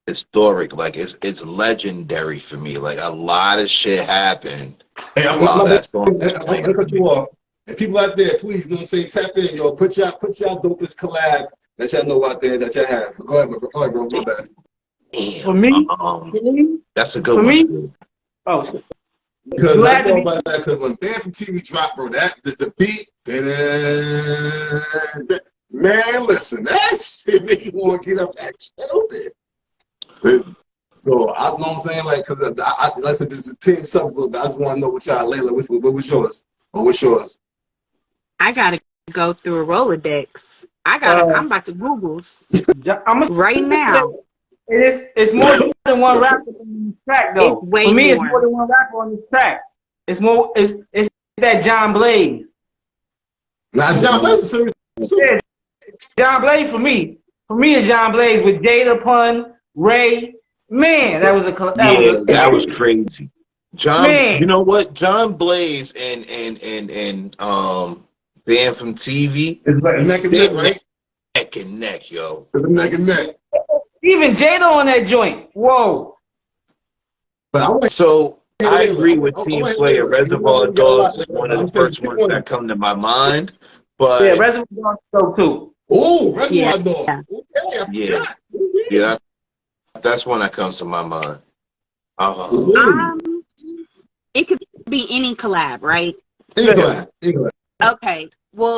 historic. Like it's legendary for me. Like a lot of shit happened while that song was I'm playing. gonna cut you off. And people out there, please, you know what I'm saying, tap in, yo. Put y'all dopest collab that y'all know out there that y'all have. Go ahead, bro. Go back. Damn, For me, that's a good for one. me, oh, Because you I had to know be. about that. Because when Band from TV dropped, bro, the beat, man, listen, that shit make you want to get up that shit out there. So I know what I'm saying, like, because I said this is 10 something. I just want to know what y'all, Layla, what was yours? Or what's yours? I gotta go through a Rolodex. I'm about to Google's I'm gonna right now. It's more than one rapper on this track, It's though. way For me, it's more more. than one rapper on this track. It's that John Blaze. Now, John, that's a serious. Yeah, John Blaze for me. For me, it's John Blaze with Jada Pun, Ray. Man, that was That was crazy. John, man. you know what? John Blaze and band from TV, It's like neck and neck, right? neck and neck, yo. It's neck and neck. Even Jada on that joint. Whoa. But I want So to I agree with Team Player. Reservoir Dogs is is one of the first ones that come to my mind. Yeah, But Reservoir Dogs so too. Oh, Yeah. Reservoir Dogs. Okay, yeah, yeah, that's one that comes to my mind. Um, it could be any collab, right? England. Okay. Well,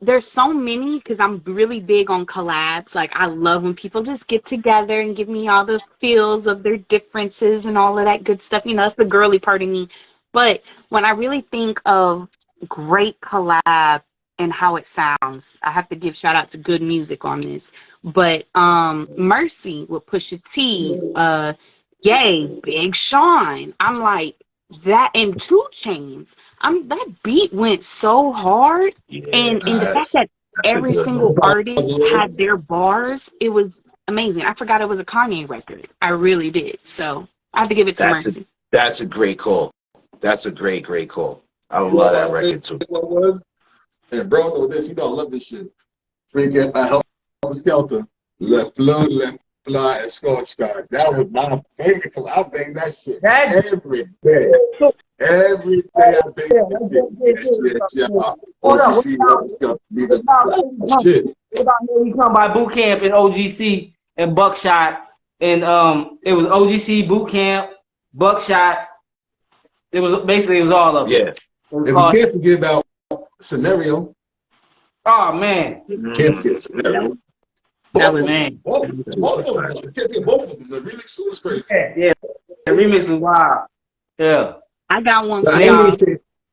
there's so many because I'm really big on collabs. Like I love when people just get together and give me all the feels of their differences and all of that good stuff. You know, that's the girly part of me. But when I really think of great collab and how it sounds, I have to give shout out to Good Music on this. But Mercy with Pusha T, Yay, Big Sean. I'm like that, and 2 Chains. That beat went so hard, and the fact that every single artist had their bars, it was amazing. I forgot it was a Kanye record. I really did. So I have to give it to Mercy. That's a great call. That's a great call. I love that record too. What was? And bro, know this. You don't love this shit. Freaking Helter Skelter. Left fly, and Scorch Guard. That was my favorite. I bang that shit every day. Every day I bang that shit. OGC, Helter Skelter. Shit. What about when we come by boot camp in OGC and Buckshot? And it was OGC boot camp, Buckshot. It was all of it. Yeah. And we can't forget about Scenario. Oh man. Can't forget Scenario. That was man. Both of them. The remix was crazy. Yeah. The remix was wild. Yeah. I got one for y'all.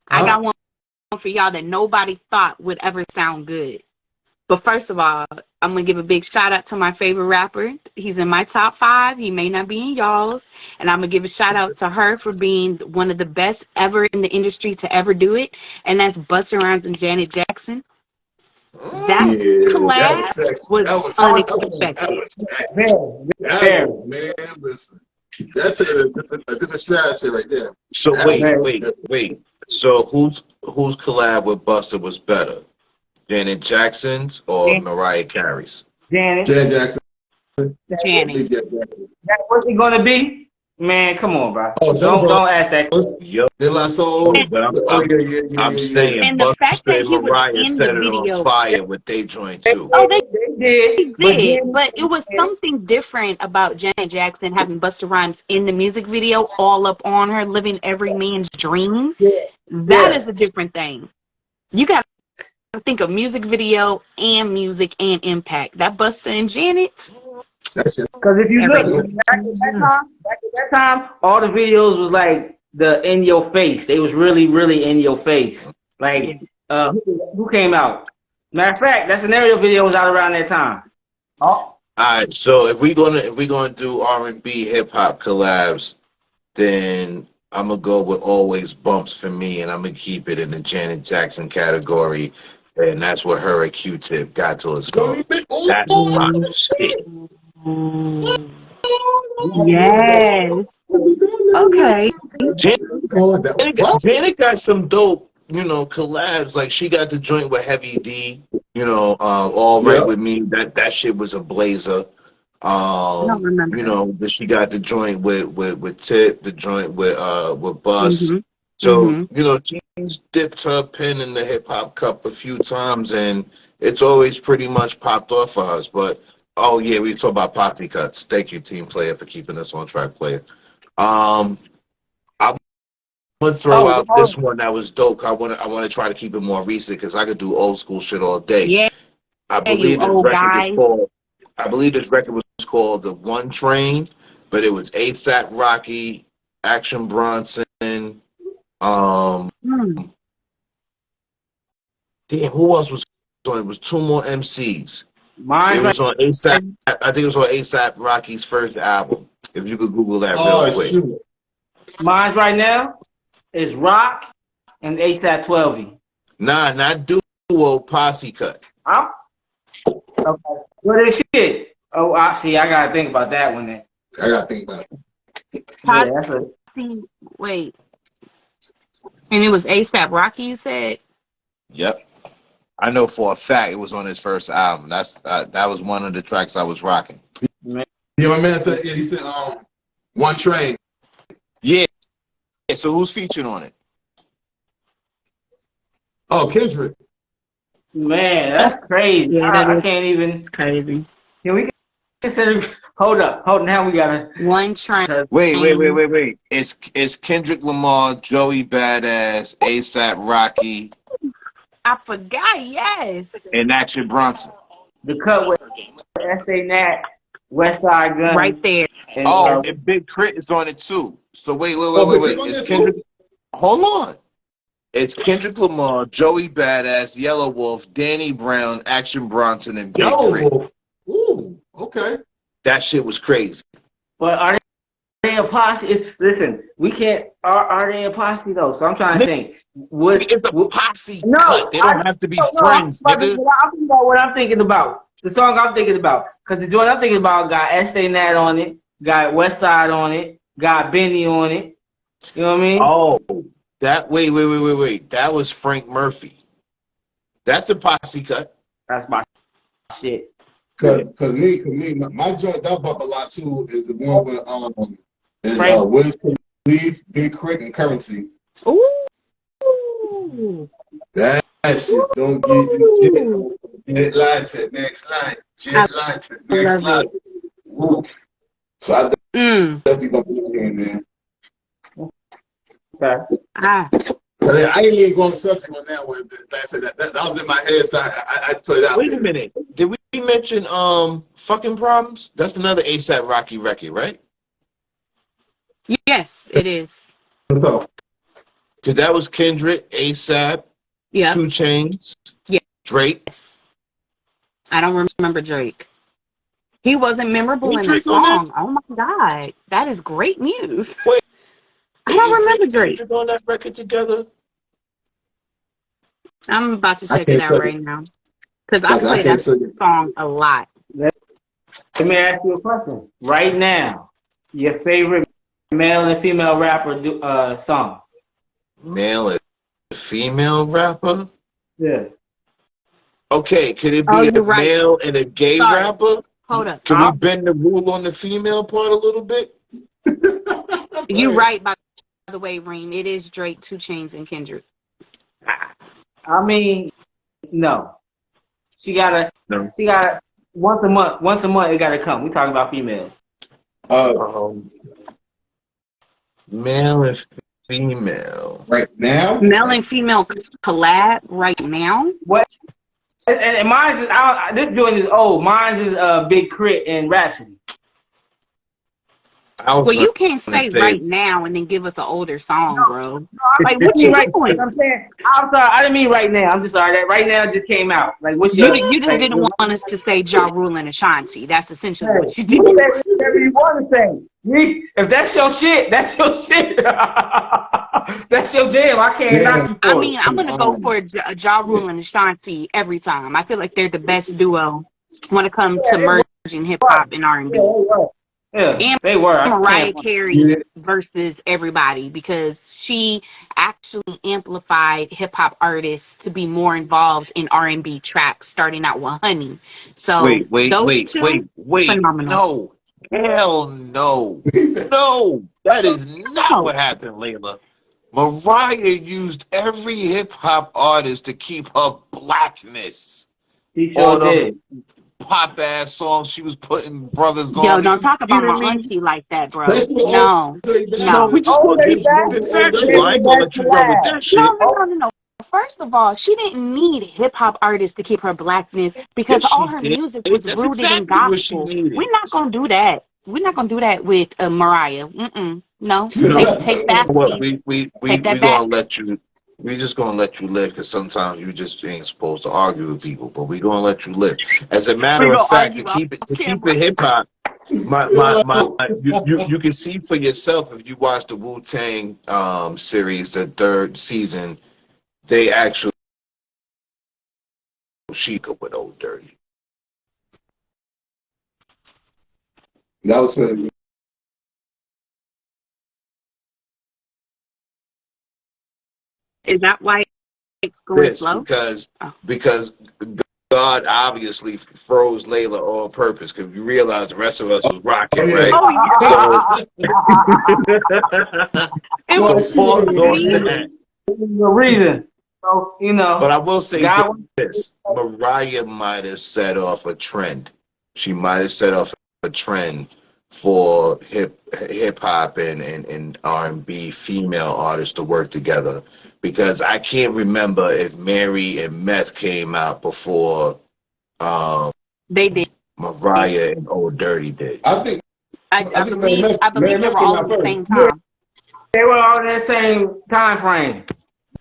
I got one for y'all that nobody thought would ever sound good. But first of all, I'm going to give a big shout out to my favorite rapper. He's in my top 5. He may not be in y'all's. And I'm going to give a shout out to her for being one of the best ever in the industry to ever do it. And that's Busta Rhymes and Janet Jackson. That That collab was sexy. was That was unexpected. sexy. Very. Man, listen. That's a different strategy right there. So That was wait. So whose collab with Busta was better? Janet Jackson's or Mariah Carey's? Janet. Janet Jackson. Janet. That what's it gonna be? Man, come on, bro. Oh, Don't ask that. Yo, De La Soul. but I'm saying And the fact Busta that and he was Mariah in set the it on video. fire with they joint too. Oh, They they did. did, but it was something different about Janet Jackson having Busta Rhymes in the music video, all up on her, living every man's dream. That is a different thing. You got to think of music video and music and impact. That Busta and Janet. That's it. Because if you look back at that time, all the videos was like the in your face. They was really, really in your face. Like who came out? Matter of fact, that scenario video was out around that time. Oh. All right, so if we gonna do R&B hip hop collabs, then I'm gonna go with Always Bumps for me, and I'm gonna keep it in the Janet Jackson category, and that's where her and Q-Tip got till it's gone. That's my shit. Yes. Okay. Janet got some dope, collabs. Like she got the joint with Heavy D, All Right With Me. That shit was a blazer. I don't remember. That she got the joint with Tip, the joint with Bus. Mm-hmm. So, she's dipped her pen in the hip hop cup a few times, and it's always pretty much popped off for us. But oh yeah, we talk about poppy cuts. Thank you, team player, for keeping us on track, player. I'm gonna throw out this one that was dope. I want to try to keep it more recent because I could do old school shit all day. Yeah. I believe this record was called The One Train, but it was ASAP Rocky, Action Bronson. Damn, who else was on it? It was two more MCs. It was on ASAP. I think it was on ASAP Rocky's first album. If you could Google that real quick. Shoot. Mine right now is Rock and ASAP 12. Nah, not duo, posse cut. Okay. What is shit? Oh, I gotta think about that one then. I gotta think about it. Posse, wait. And it was ASAP Rocky, you said? Yep. I know for a fact it was on his first album. That was one of the tracks I was rocking. Yeah, my man said, he said, One Train. Yeah. So who's featured on it? Oh, Kendrick. Man, that's crazy. Yeah, I can't even. It's crazy. Can we consider? Hold up. Now we gotta. One Train. Wait. It's Kendrick Lamar, Joey Badass, ASAP Rocky. I forgot, yes. And Action Bronson. The cut with S.A. Nat, West Side Gun. Right there. And, and Big Crit is on it too. So wait. It's Kendrick. Hold on. It's Kendrick Lamar, Joey Badass, Yellow Wolf, Danny Brown, Action Bronson, and Big Crit. Wolf. Ooh, okay. That shit was crazy. But are they a posse? Listen, we can't. Are they a posse though? So I'm trying to think. It's a posse cut. They don't have to be friends, nigga. I'm thinking about what I'm thinking about. The song I'm thinking about. Because the joint I'm thinking about got S.A. Nat on it, got West Side on it, got Benny on it. You know what I mean? Oh, that wait. That was Frank Murphy. That's a posse cut. That's my shit. Cause me, my joint that bump a lot too is the one with Wiz Khalifa, Big Crit, and Currency. Ooh. That shit don't give you shit. Jet line to next line. Jet line to next line. Woo. So I definitely bump it here and there. Okay. I ain't even going subject on that one. Like I said, that was in my head, so I put it out. Wait a minute. Did we mention Fucking Problems? That's another ASAP Rocky record, right? Yes, it is. So, Because that was Kendrick, ASAP, 2 Chainz, Drake. Yes. I don't remember Drake. He wasn't memorable in the Drake on song. Oh my God. That is great news. Wait. I don't remember Drake. On that record together? I'm about to check it out right now. Because I play that say it. song a lot. Let me ask you a question. Right now, your favorite male and female rapper song? Male and female rapper? Yeah. Okay, could it Oh, be you're a right. male and a gay Sorry. rapper? Hold up. Can we bend the rule on the female part a little bit? You right, by the way, Reem. It is Drake, 2 Chainz, and Kendrick. I mean, no. She gotta No. once a month it gotta come. We talking about females. Male and female. Right now? Male and female collab right now. What? And mine's is this joint is old. Mine's is Big Crit and Rhapsody. Well, you can't say right now and then give us an older song, bro. Like, what You you right? doing? I'm saying. I'm sorry. I didn't mean right now. I'm just sorry. That right now just came out. Like, what's You your? just didn't want us to say Ja Rule and Ashanti. That's essentially what you You did. say whatever you want to say. If that's your shit, that's your shit. That's your jam. I can't knock you for I it. mean, I'm gonna go for Ja Rule and Ashanti every time. I feel like they're the best duo when it comes to merging hip hop and R&B. Yeah, they were. And Mariah Carey versus everybody, because she actually amplified hip hop artists to be more involved in R&B tracks, starting out with Honey. So Wait, phenomenal. No, hell no. No, that is not what happened, Layla. Mariah used every hip hop artist to keep her blackness. He sure did. Pop ass songs she was putting brothers on. Yo, don't talk about my auntie like that, bro. No. We just gonna keep it sexual. I ain't gonna let you run with that shit. No. First of all, she didn't need hip hop artists to keep her blackness, because all her music was rooted in gospel. We're not gonna do that. We're not gonna do that with Mariah. No. Take back. We gonna let you. We just gonna let you live, because sometimes you just ain't supposed to argue with people. But we gonna let you live. As a matter of fact, to keep it hip hop. You can see for yourself if you watch the Wu-Tang series, the 3rd season. They actually Sheikah with Old Dirty. That was for Is that why it's going slow? Because God obviously froze Layla on purpose, because you realize the rest of us was rocking, right? It was the reason. So, But I will say this: Mariah might have set off a trend. She might have set off a trend for hip hop and R&B female artists to work together, because I can't remember if Mary and Meth came out before they did. Mariah and Old Dirty did. I believe they were all at the same time. They were all in the same time frame.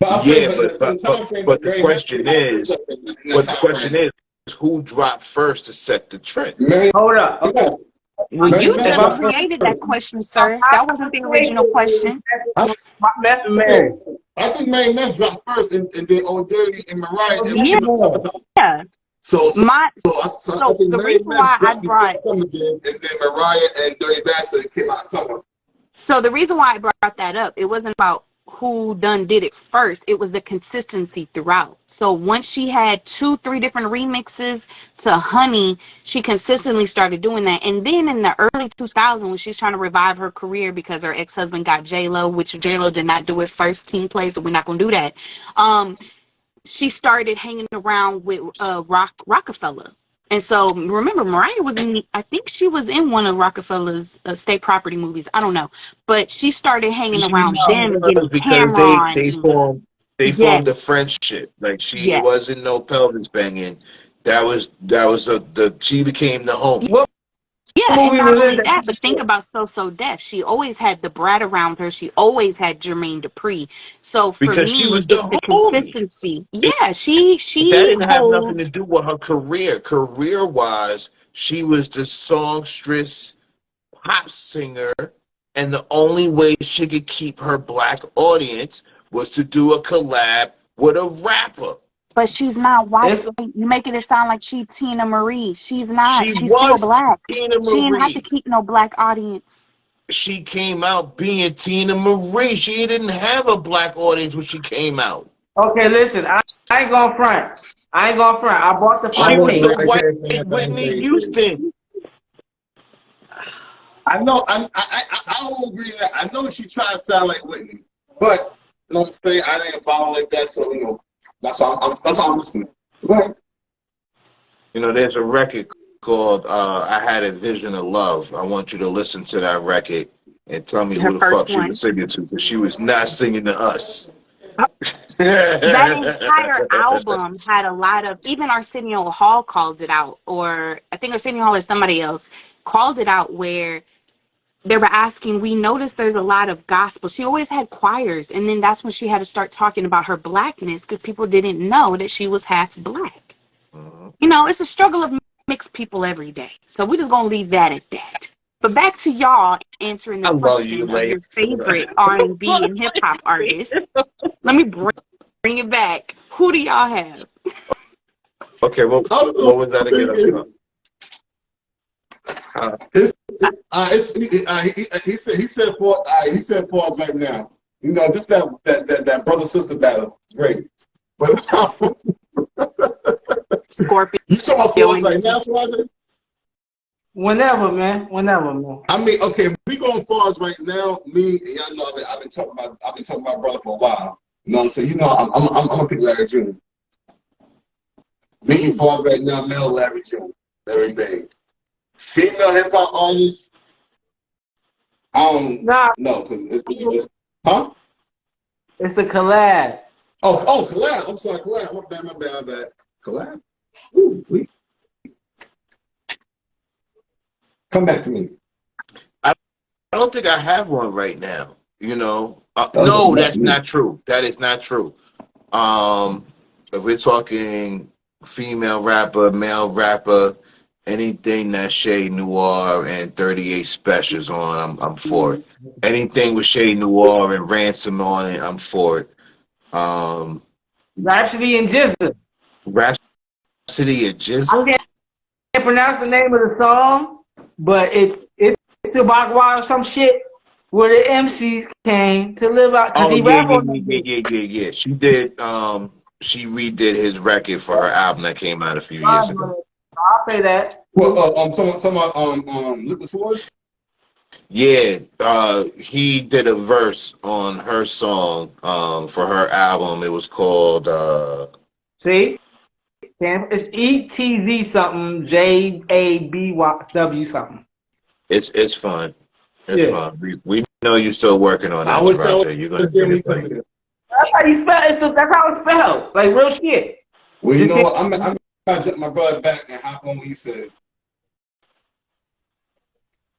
But the question is, who dropped first to set the trend? Hold up. Okay. Well, you just created that question, sir. That wasn't the original question. Meth and Mary. I think Mary Meth dropped first, and then Old Dirty and Mariah. Yeah. So the reason why I brought and then Mariah and Dirty Bastard came out summer. So the reason why I brought that up, it wasn't about who did it first. It was the consistency throughout. So once she had 2-3 different remixes to Honey, she consistently started doing that. And then in the early 2000s, when she's trying to revive her career because her ex-husband got J-Lo, which J-Lo did not do it first, team play, so we're not going to do that. She started hanging around with Rockefeller. And so, remember, Mariah was I think she was in one of Rockefeller's state property movies. I don't know. But she started hanging around them and getting Cameron. They formed a friendship. Like, she wasn't no pelvis banging. That was she became the homie. Yeah, and not only that, but think about So Def. She always had the brat around her. She always had Jermaine Dupri. So for me, it's the consistency. Yeah, she. That didn't have nothing to do with her career. Career-wise, she was the songstress, pop singer, and the only way she could keep her black audience was to do a collab with a rapper. But she's not white. It's, You making it sound like she Tina Marie. She's not. She She's still was black. Tina She didn't have to Marie. keep no black audience. She came out being Tina Marie. She didn't have a black audience when she came out. okay, listen, I ain't gonna front. I ain't gonna front. I bought the She first was the tape. white Whitney Houston. I know. I don't agree with that. I know she tried to sound like Whitney, but you know what I'm saying. I didn't follow like that, so you know that's why I'm listening. Right. You know, there's a record called "I Had a Vision of Love." I want you to listen to that record and tell me Her who the first fuck she one. was singing to, because she was not singing to us. That entire album had a lot of, even Arsenio Hall called it out, or I think Arsenio Hall or somebody else called it out, where they were asking, we noticed there's a lot of gospel. She always had choirs, and then that's when she had to start talking about her blackness, because people didn't know that she was half black. You know, it's a struggle of mixed people every day. So we're just going to leave that at that. But back to y'all answering the I love you, question of Layla. your favorite R&B and hip-hop artists. Let me bring it back. Who do y'all have? Okay, well, what was that again? I'm sorry. He said pause right now. You know, just that brother sister battle. Great. But Scorpio. you saw my pause right now, Father? Whenever, man. I mean, okay, we going pause right now. Me and y'all know I've been talking about brother for a while. You know what I'm saying? You know, I'm gonna pick Larry Jr. Me and pause right now, male Larry Jr. Larry Bang. Female hip hop artists. Nah, No, because it's huh? it's a collab. Oh, collab. I'm sorry, collab. My bad. Collab. Ooh, wait. Come back to me. I don't think I have one right now. You know, no, that's not true. That is not true. If we're talking female rapper, male rapper, anything that Shay Noir and 38 Specials on, I'm for it. Anything with Shay Noir and Ransom on it, I'm for it. Rhapsody and Jizza. Rhapsody and Jizz. I can't pronounce the name of the song, but it's Bagua or some shit where the MCs came to live out because Oh he rap on that bitch. yeah. She did. She redid his record for her album that came out a few years ago. I'll say that. Well, talking about Liquid Swords. Yeah, he did a verse on her song for her album. It was called See? It's ETZ something, JABW something. It's fun. It's fun. We know you're still working on that, Roger. You're gonna bring it back. That's how you spell it. That's how it's spelled. Like real shit. Well, you know what? I'm gonna jump my brother back and hop on what he said.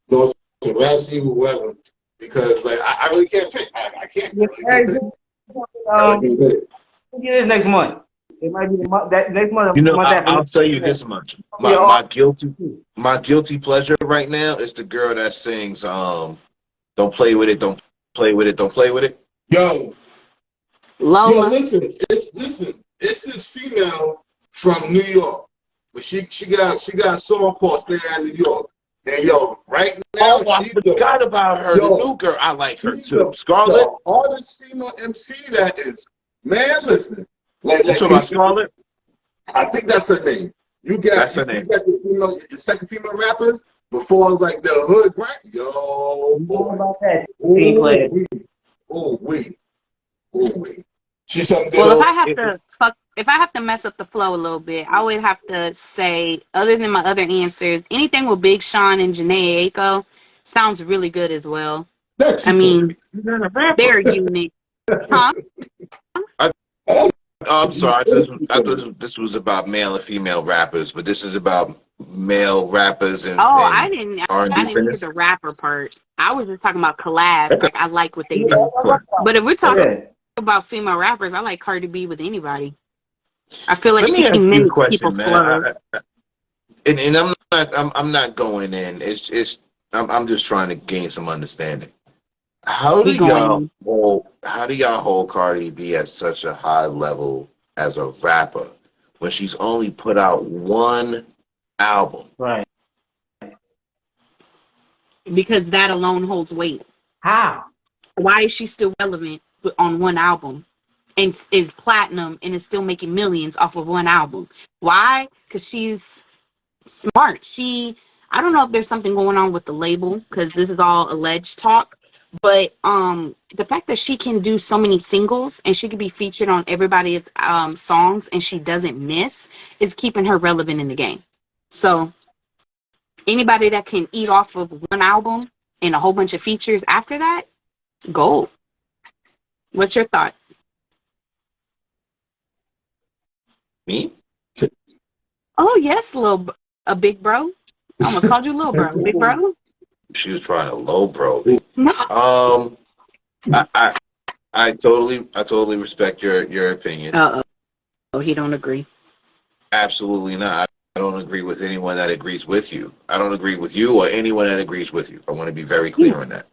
Those Rhapsody, whoever, because like I really can't pick. I can't. Get this next month. It might be the month that next month. You know, month after. I'll tell you this much. My guilty pleasure right now is the girl that sings "Don't play with it, don't play with it, don't play with it." Yo, listen. It's this female from New York, but she got a song called "Stay Out of New York." And yo, right now, I forgot about her. The new girl, I like her too. Scarlett. All this female MC that is, man, listen. You talking about Scarlett? I think that's her name. That's her name. You got the sexy female rappers before it was like the hood, right? Yo, boy. She's something. Well, if I have to mess up the flow a little bit, I would have to say, other than my other answers, anything with Big Sean and Janae Aiko sounds really good as well. I mean, they're unique. Huh? I'm sorry. I thought this was about male and female rappers, but this is about male rappers and I didn't hear singers. the rapper part. I was just talking about collabs. Like, I like what they do. But if we're talking about female rappers, I like Cardi B with anybody. I feel like she can mimic people's flows. And I'm not going in. I'm just trying to gain some understanding. How do y'all hold Cardi B at such a high level as a rapper when she's only put out one album? Right. Because that alone holds weight. How? Why is she still relevant on one album and is platinum and is still making millions off of one album? Why? Because she's smart. I don't know if there's something going on with the label, because this is all alleged talk, but the fact that she can do so many singles and she can be featured on everybody's songs and she doesn't miss is keeping her relevant in the game. So anybody that can eat off of one album and a whole bunch of features after that, gold. What's your thought? Me? Oh yes, a big bro. I almost called you little bro. Big bro. She was trying to low bro. No. I totally respect your opinion. Oh, he don't agree. Absolutely not. I don't agree with anyone that agrees with you. I don't agree with you or anyone that agrees with you. I want to be very clear on that.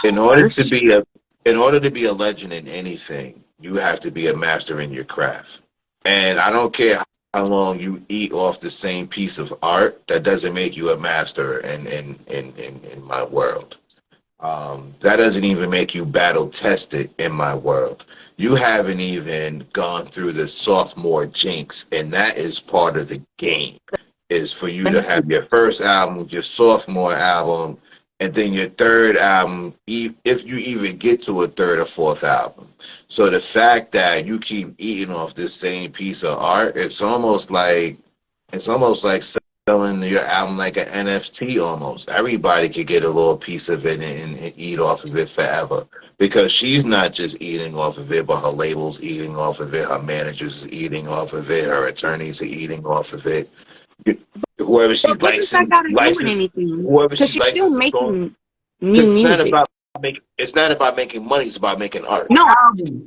In order to be a legend in anything, you have to be a master in your craft. And I don't care how long you eat off the same piece of art, that doesn't make you a master in my world. That doesn't even make you battle tested in my world. You haven't even gone through the sophomore jinx, and that is part of the game, is for you to have your first album, your sophomore album, and then your third album, if you even get to a third or fourth album. So the fact that you keep eating off this same piece of art, it's almost like selling your album like an NFT almost. Everybody could get a little piece of it and eat off of it forever. Because she's not just eating off of it, but her label's eating off of it, her managers is eating off of it, her attorneys are eating off of it. Whoever she's licensed, whoever she's still licensed, making new music. It's not about making money. It's about making art. No,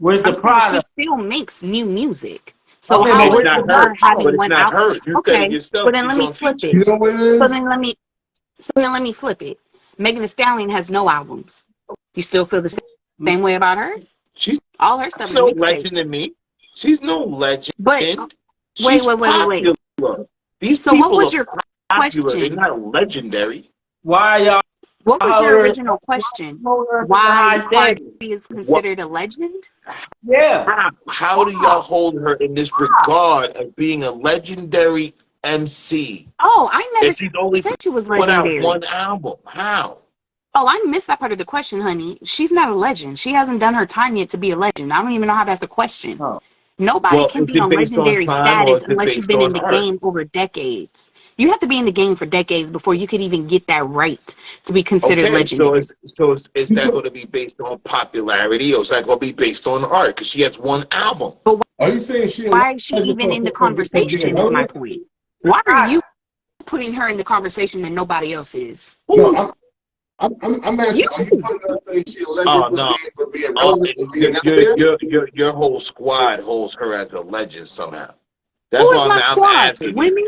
where's the product? She still makes new music. So Okay, how but is it's it not her having but it's one not album? her. You said it yourself. But then let me flip it. You know what it is? So then let me flip it. Megan Thee Stallion has no albums. You still feel the same way about her? She's all her stuff. no legend to me. She's no legend. But She's wait. popular. These so people what was your popular. question? They're not legendary. Why y'all? What was your original question? Why Cardi is considered a legend? Yeah. How do y'all hold her in this regard of being a legendary MC? Oh, I never she's only said she was put legendary. out one album. How? Oh, I missed that part of the question, honey. She's not a legend. She hasn't done her time yet to be a legend. I don't even know how that's a question. Oh. Nobody can be on legendary status unless you've been in the game over decades. You have to be in the game for decades before you could even get that right to be considered legendary. So is that going to be based on popularity, or is that going to be based on art? Because she has one album. But are you saying why is she even in the conversation? Is my point. Why are you putting her in the conversation that nobody else is? No, I'm asking. Are you putting her saying she a legend for being relevant? Your whole squad holds her as a legend somehow. That's why I'm asking. Women?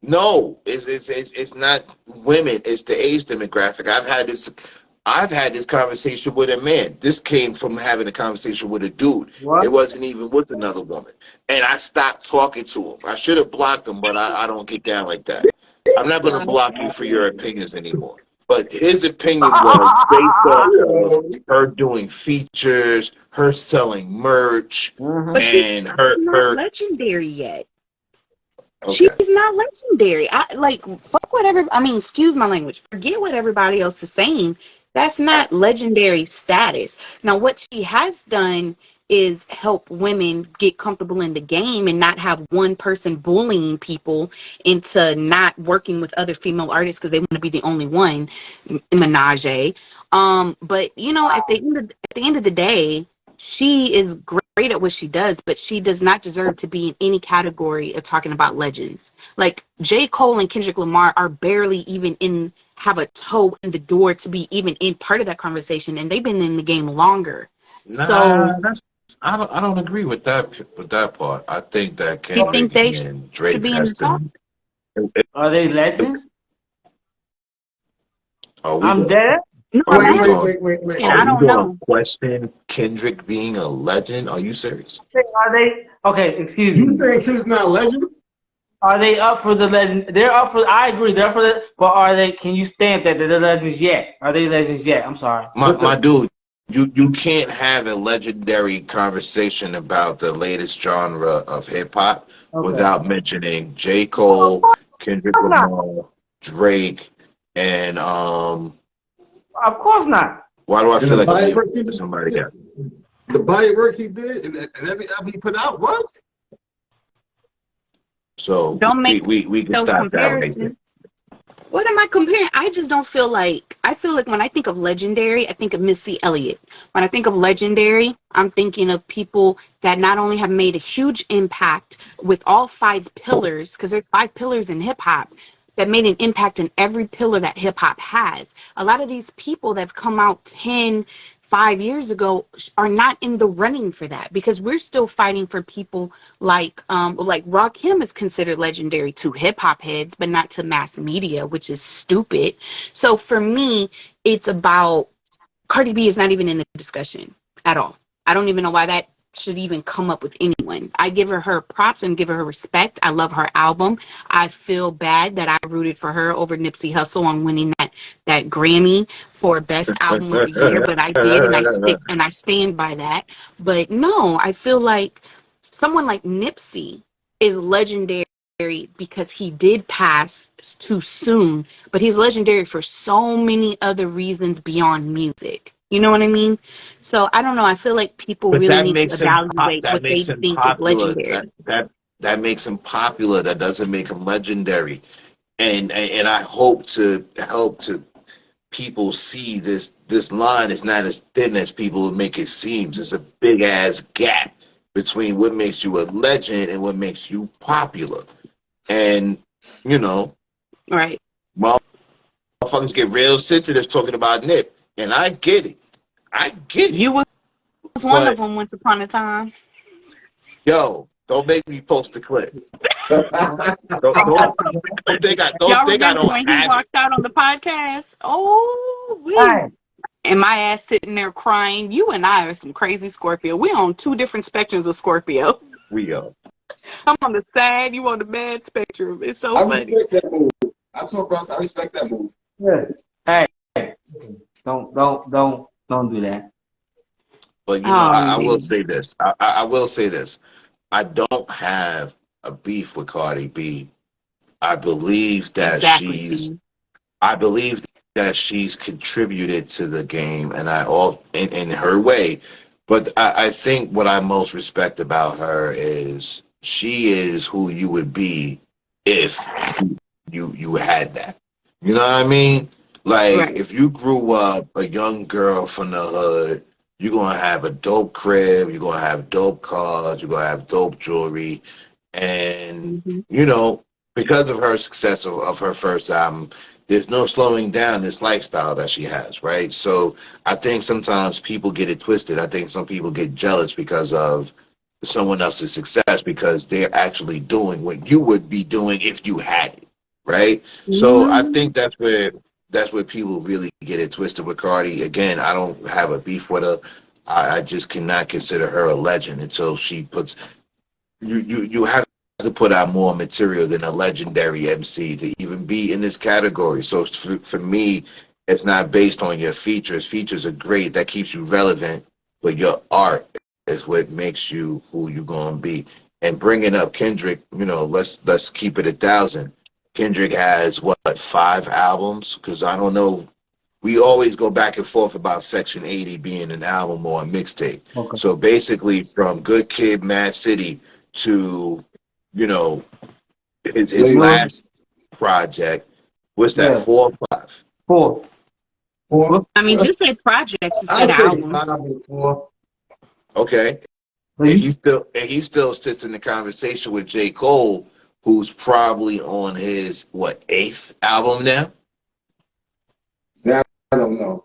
No, it's not women. It's the age demographic. I've had this conversation with a man. This came from having a conversation with a dude. What? It wasn't even with another woman. And I stopped talking to him. I should have blocked him, but I don't get down like that. I'm not going to block you for your opinions anymore. But his opinion was based on her doing features, her selling merch, but and her not legendary yet. Okay. She's not legendary. Fuck whatever. I mean, excuse my language. Forget what everybody else is saying. That's not legendary status. Now, what she has done is help women get comfortable in the game and not have one person bullying people into not working with other female artists because they want to be the only one. Menage. But you know, at the end of the day, she is great at what she does, but she does not deserve to be in any category of talking about legends. Like J. Cole and Kendrick Lamar are barely even have a toe in the door to be even in part of that conversation, and they've been in the game longer. I don't agree with that part. I think that Kendrick and Drake has to. Are they legends? I'm dead. No, Are I'm we asking. going? And Are I we don't going know. to question Kendrick being a legend? Are you serious? Are they okay? Excuse You me. saying Kendrick's not a legend? Are they up for the legend? They're up for. I agree. They're up for the. But are they? Can you stamp that they're legends yet? Are they legends yet? I'm sorry. My dude, you can't have a legendary conversation about the latest genre of hip hop Okay. without mentioning J. Cole, Kendrick Of course not. Lamar, Drake, and Of course not. why do I And feel the like I'm body leaving work he somebody did, else? the body work he did, and every album he put out, what? So Don't make we can those stop that right there. comparisons. What am I comparing? I just don't feel like, I feel like when I think of legendary, I think of Missy Elliott. When I think of legendary, I'm thinking of people that not only have made a huge impact with all 5 pillars, because there's 5 pillars in hip hop, that made an impact in every pillar that hip hop has. A lot of these people that have come out 5 years ago are not in the running for that, because we're still fighting for people like Rakim is considered legendary to hip hop heads, but not to mass media, which is stupid. So for me, it's about Cardi B is not even in the discussion at all. I don't even know why that should even come up with anyone. I give her props and give her respect. I love her album. I feel bad that I rooted for her over Nipsey Hussle on winning that Grammy for best album of the year, but I did, and I stand by that. But no, I feel like someone like Nipsey is legendary because he did pass too soon, but he's legendary for so many other reasons beyond music. You know what I mean? So I don't know. I feel like people But really that need to makes him evaluate that what makes they him think is popular. legendary. That makes him popular. That doesn't make him legendary. And I hope to help to people see this line is not as thin as people make it seems. It's a big ass gap between what makes you a legend and what makes you popular. And you know, Right. motherfuckers get real sensitive talking about Nip, and I get it. I get it. You was one of But them once upon a time. yo, don't make me post the clip. Don't Y'all think I remember don't when he have it. walked out on the podcast? Oh, Hey, and my ass sitting there crying. You and I are some crazy Scorpio. We're on 2 different spectrums of Scorpio. We are. I'm on the sad, you on the bad spectrum. It's so I funny. respect that move. I told Russ I respect that move. hey, don't do that. But you know, Oh I will man. say this. I will say this. I don't have a beef with Cardi B. I believe that Exactly, she's Steve. I believe that she's contributed to the game, and I all in her way. But I think what I most respect about her is she is who you would be if you had that. You know what I mean? Like Right. if you grew up a young girl from the hood, you're gonna have a dope crib, you're gonna have dope cars, you're gonna have dope jewelry, and Hmm. you know, because of her success of her first album, there's no slowing down this lifestyle that she has, right? So I think sometimes people get it twisted. I think some people get jealous because of someone else's success because they're actually doing what you would be doing if you had it, right? So I Hmm. think that's where people really get it twisted with Cardi. Again, I don't have a beef with her. I just cannot consider her a legend until she puts you have to put out more material than a legendary MC to even be in this category. So for me, it's not based on your features. Features are great. That keeps you relevant, but your art is what makes you who you're gonna be. And bringing up Kendrick, you know, let's keep it 1,000. Kendrick has what 5 albums? Because I don't know. We always go back and forth about Section 80 being an album or a mixtape. Okay. So basically, from Good Kid, Mad City to, you know, his Layla. last project, what's that, Yeah. 4 or 5? 4. I mean, just say projects I instead of say albums. 5 or 4. Okay. But And you, he still sits in the conversation with J. Cole, who's probably on his, what, 8th album now? That I don't know.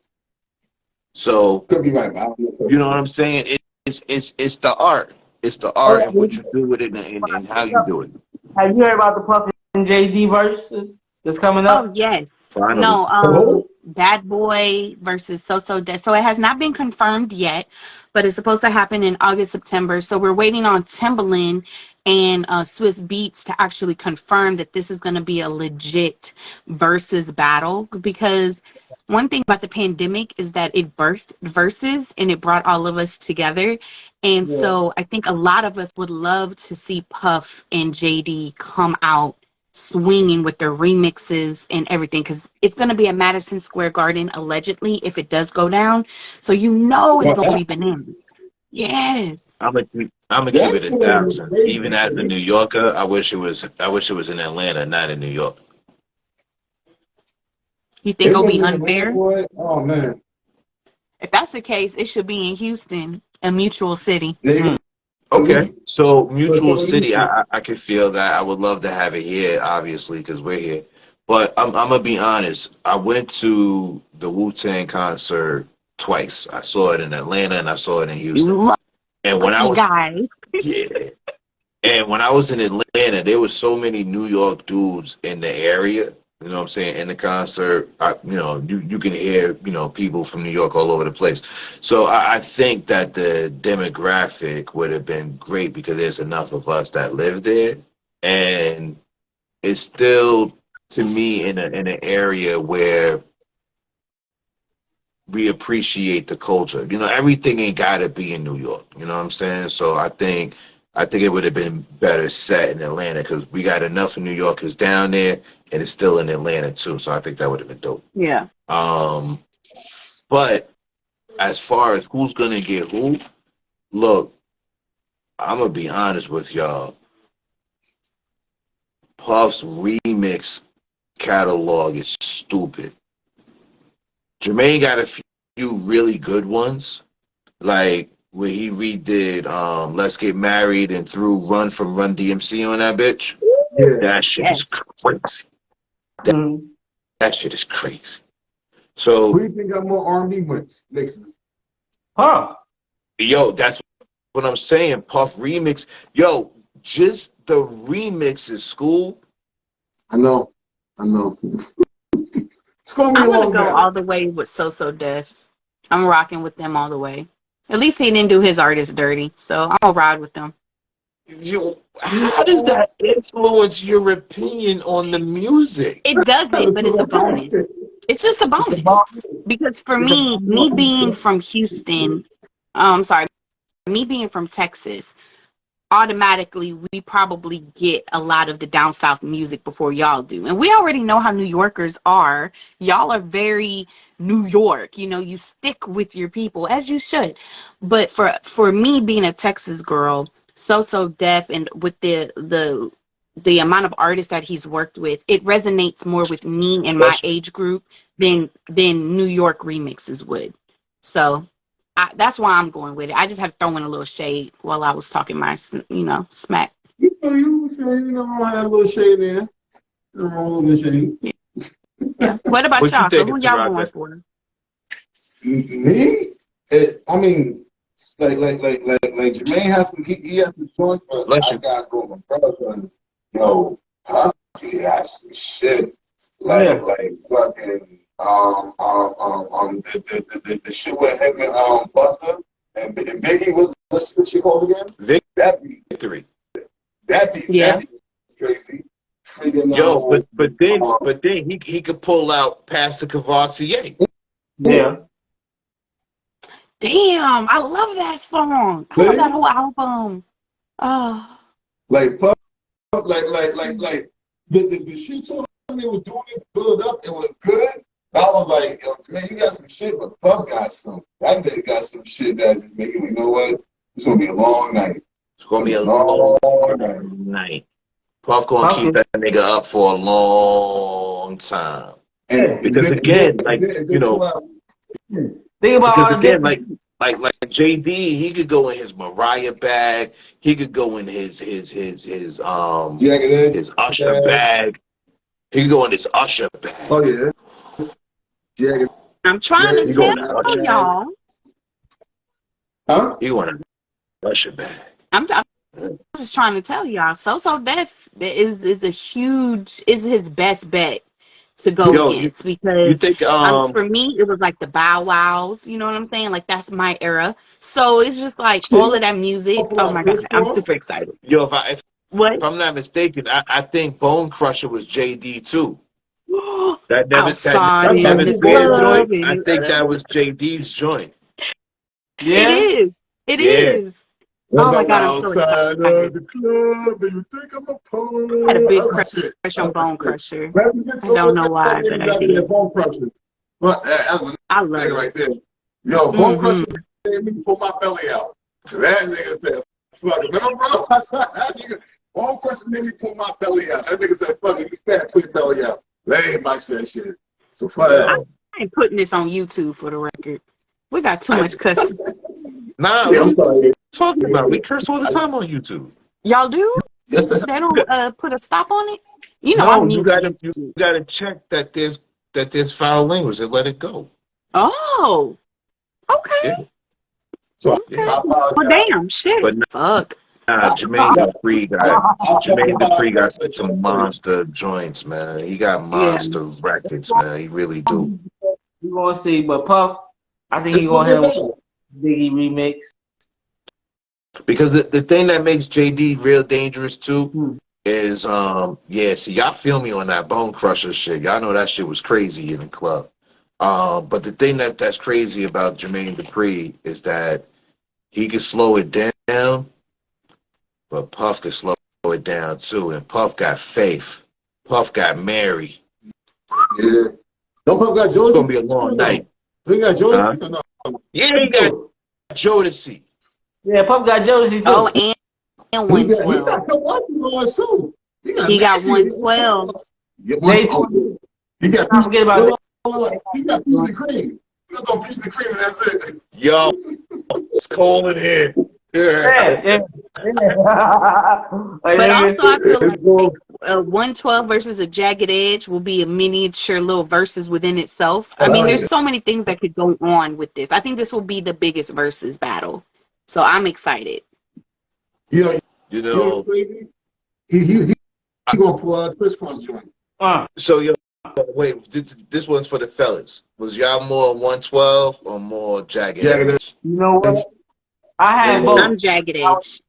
So, Could be right, but I don't know. you know what I'm saying? It's the art. It's the oh, art and what you do with it and how you do it. have you heard about the Puff and JD verses that's coming Oh up? yes. Finally. No, Who? Bad Boy versus So Dead. So it has not been confirmed yet, but it's supposed to happen in August, September. So we're waiting on Timbaland and Swiss Beats to actually confirm that this is going to be a legit versus battle, because one thing about the pandemic is that it birthed verses and it brought all of us together. And so I think a lot of us would love to see Puff and JD come out swinging with their remixes and everything, because it's going to be at Madison Square Garden allegedly if it does go down. So you know it's going to be bananas. Yes. I'm gonna keep it 1,000. Even as a New Yorker, I wish it was in Atlanta, not in New York. You think it'll be unfair? Oh man. If that's the case, it should be in Houston, a mutual city. Okay, so Mutual City, I could feel that. I would love to have it here, obviously, because we're here. But I'm gonna be honest. I went to the Wu-Tang concert twice. I saw it in Atlanta and I saw it in Houston. And when I was yeah, and when I was in Atlanta, there was so many New York dudes in the area. You know what I'm saying? In the concert, you can hear, people from New York all over the place. So I think that the demographic would have been great because there's enough of us that live there. And it's still, to me, in an area where we appreciate the culture. Everything ain't got to be in New York. You know what I'm saying? So I think it would have been better set in Atlanta because we got enough of New Yorkers down there, and it's still in Atlanta too. So I think that would have been dope. Yeah. But as far as who's gonna get who, look, I'm gonna be honest with y'all. Puff's remix catalog is stupid. Jermaine got a few really good ones, like where he redid Let's Get Married and threw Run from Run DMC on that bitch. Yeah. That shit is crazy. That shit is crazy. So who do you think got more R&B mixes? Huh. Yo, that's what I'm saying. Puff remix. Yo, just the remix is school. I know. It's gonna be I'm going to go all the way with So Def. I'm rocking with them all the way. At least he didn't do his artist dirty, so I'm going to ride with them. How does that influence your opinion on the music? It doesn't, but it's a bonus. It's just a bonus. Because for me being from Houston, me being from Texas, automatically we probably get a lot of the down south music before y'all do. And we already know how New Yorkers are. Y'all are very New York. You stick with your people, as you should. But for me being a Texas girl, So Def, and with the amount of artists that he's worked with, it resonates more with me and my age group than New York remixes would. So that's why I'm going with it. I just had to throw in a little shade while I was talking my, smack. You had a little shade there. A little shade. Yeah. What about y'all? So who y'all going for? Me? Like Jermaine has some, he has some choice, but I gotta go with my brother. Yo, he has some shit. Like fucking the shit with him and Buster and Biggie. What's the shit called again? Victory. That beat crazy. Yo, but then he could pull out Pastor Cavassier. Yeah. Damn, I love that song. I love that whole album. Oh. Like Puff, like the shit on they were doing it, build up, it was good. I was like, yo, man, you got some shit, but Puff got some. That nigga got some shit that's just making me know what? It's gonna be a long night. It's gonna be a long night. Puff gonna keep that nigga up for a long time. Because again, think about all the like JD, he could go in his Mariah bag. He could go in his Usher bag. He could go in his Usher bag. Oh yeah. Yeah. I'm trying to tell y'all. Huh? He want an Usher bag. I'm just trying to tell y'all. So Def is his best bet to go Yo, against you because think for me it was like the Bow Wows, you know what I'm saying? Like that's my era. So it's just like Shit, all you of that music. talking Oh about my Chris god, I'm Cross? super excited. yo if What? I'm not mistaken, I think Bone Crusher was JD too. That Outside That's in gotta Never the be Scared Bone Crusher. joint. club and I think that was JD's joint. it Yeah. is. It Yeah. is. What Oh my about god, I'm so outside of excited. the club and you think I'm a I had a pole? big Oh, shit. crush on Oh, Bone shit. Crusher. Let me get I some don't of know them why, but niggas I out there, did. Bone Crusher. But that was I a love nigga it. right there. Yo, Bone Mm-hmm. Crusher made me pull my belly out. That nigga said, fuck it. Remember, bro? I said, that nigga, Bone Crusher made me pull my belly out. That nigga said, fuck it, you fat, pull your belly out. That ain't my said shit. So fuck that. Yo. I ain't putting this on YouTube for the record. We got too much cussing. Nah, Yeah, what are I'm you sorry. talking about? We curse all the time on YouTube. Y'all do? Yes, sir. They don't put a stop on it? You know No, I'm you new to gotta YouTube. check that there's foul language and let it go. Oh, okay. Yeah, So Okay. I Well, apologize. damn, shit. but Fuck. Jermaine Dupri got I some monster joints, man. He got Yeah. monster records, man. He really do. We gonna see, but Puff, I think It's he gonna gonna hit get him better. with a Biggie remix. Because the thing that makes JD real dangerous too Hmm. is see y'all feel me on that Bone Crusher shit. Y'all know that shit was crazy in the club. But the thing that's crazy about Jermaine Dupri is that he can slow it down, but Puff can slow it down too. And Puff got Faith. Puff got Mary. Yeah. Don't Puff got It's Josie? gonna be a long night. He got Josie? Uh-huh. Or no? Yeah, he got Jodeci. Yeah, Puff got Josie Oh, too. and He got a 112. couple other ones too. He got He got Matthew. 112. Yeah, They oh, yeah. He got don't forget about he got peaches and cream. He was on peaches and cream and that's it. Yo, it's cold in here. that. Yeah, yeah. Like, But nigga, also, I feel It's like going, a 112 versus a Jagged Edge will be a miniature little versus within itself. I mean, oh, there's yeah. so many things that could go on with this. I think this will be the biggest versus battle. So I'm excited. You know, You you know know, what's crazy? He gonna pull out a Chris Cross joint. so yo, wait, this one's for the fellas. Was y'all more 112 or more Jagged Jagged Edge? You know what? I had Edge. I'm both. Jagged Edge.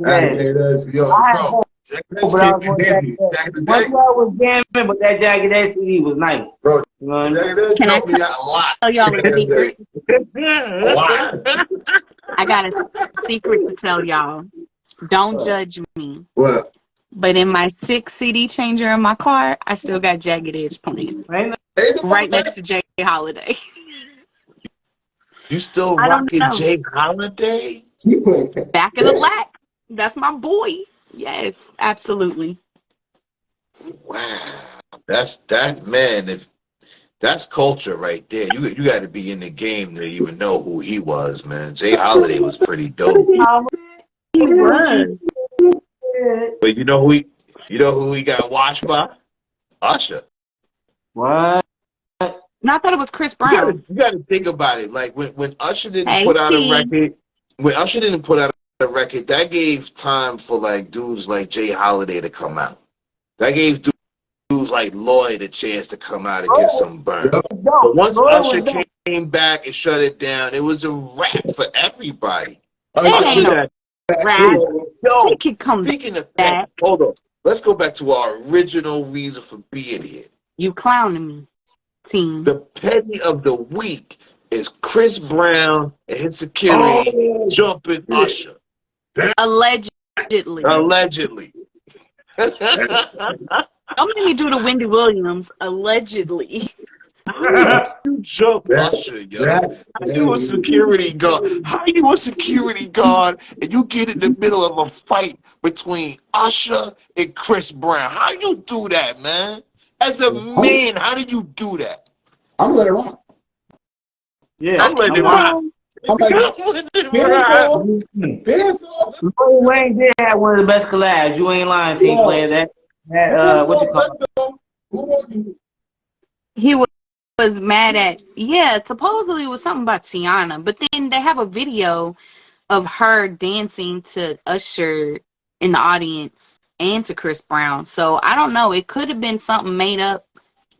Jagged Edge. Yo, I had bro. both, Jagged but Edge I came was in more handy. Jagged Edge. Back in the One day, twelve was jamming, but that Jagged Edge CD was nice. bro. You know what I mean? Jagged Edge Can I helped me out a lot. tell y'all Back a in the day. secret? A lot. I got a secret to tell y'all. Don't judge me. What? But in my 6 CD changer in my car, I still got Jagged Edge playing. Ain't Ain't no Right next to Jay Holiday. You still I don't rocking know. Jay Holiday? he playing Back in the black. That's my boy. Yes, absolutely. Wow, that's that man. If that's culture right there, you got to be in the game to even know who he was, man. Jay Holiday was pretty dope. He was. But you know who he got watched by? Usher. what? No, I thought it was Chris You gotta Brown. you gotta think about it. Like when Usher didn't Hey, put out a T. record, that gave time for like dudes like Jay Holiday to come out. That gave dudes like Lloyd a chance to come out and get some burn. But once Usher came back and shut it down, it was a wrap for everybody. It ain't Usher no got rap. yo. He could come Speaking of that, back. hold on. Let's go back to our original reason for being here. You clowning me, team. The petty of the week is Chris Brown and his security jumping Usher. Allegedly. Allegedly. Don't make me do the Wendy Williams. Allegedly. You jump Usher, yo. How you a security guard? How you a security guard and you get in the middle of a fight between Usher and Chris Brown? How you do that, man? As a man, how did you do that? I'm letting it rock. Yeah, I'm letting it You rock. know, I'm like, I'm letting it dance rock. off. Dance off. Lil Wayne did have one of the best collabs. You ain't lying, team player. That Dance what you off. call it? Who wants you? he was mad at, supposedly it was something about Tiana, but then they have a video of her dancing to Usher in the audience and to Chris Brown. So I don't know. It could have been something made up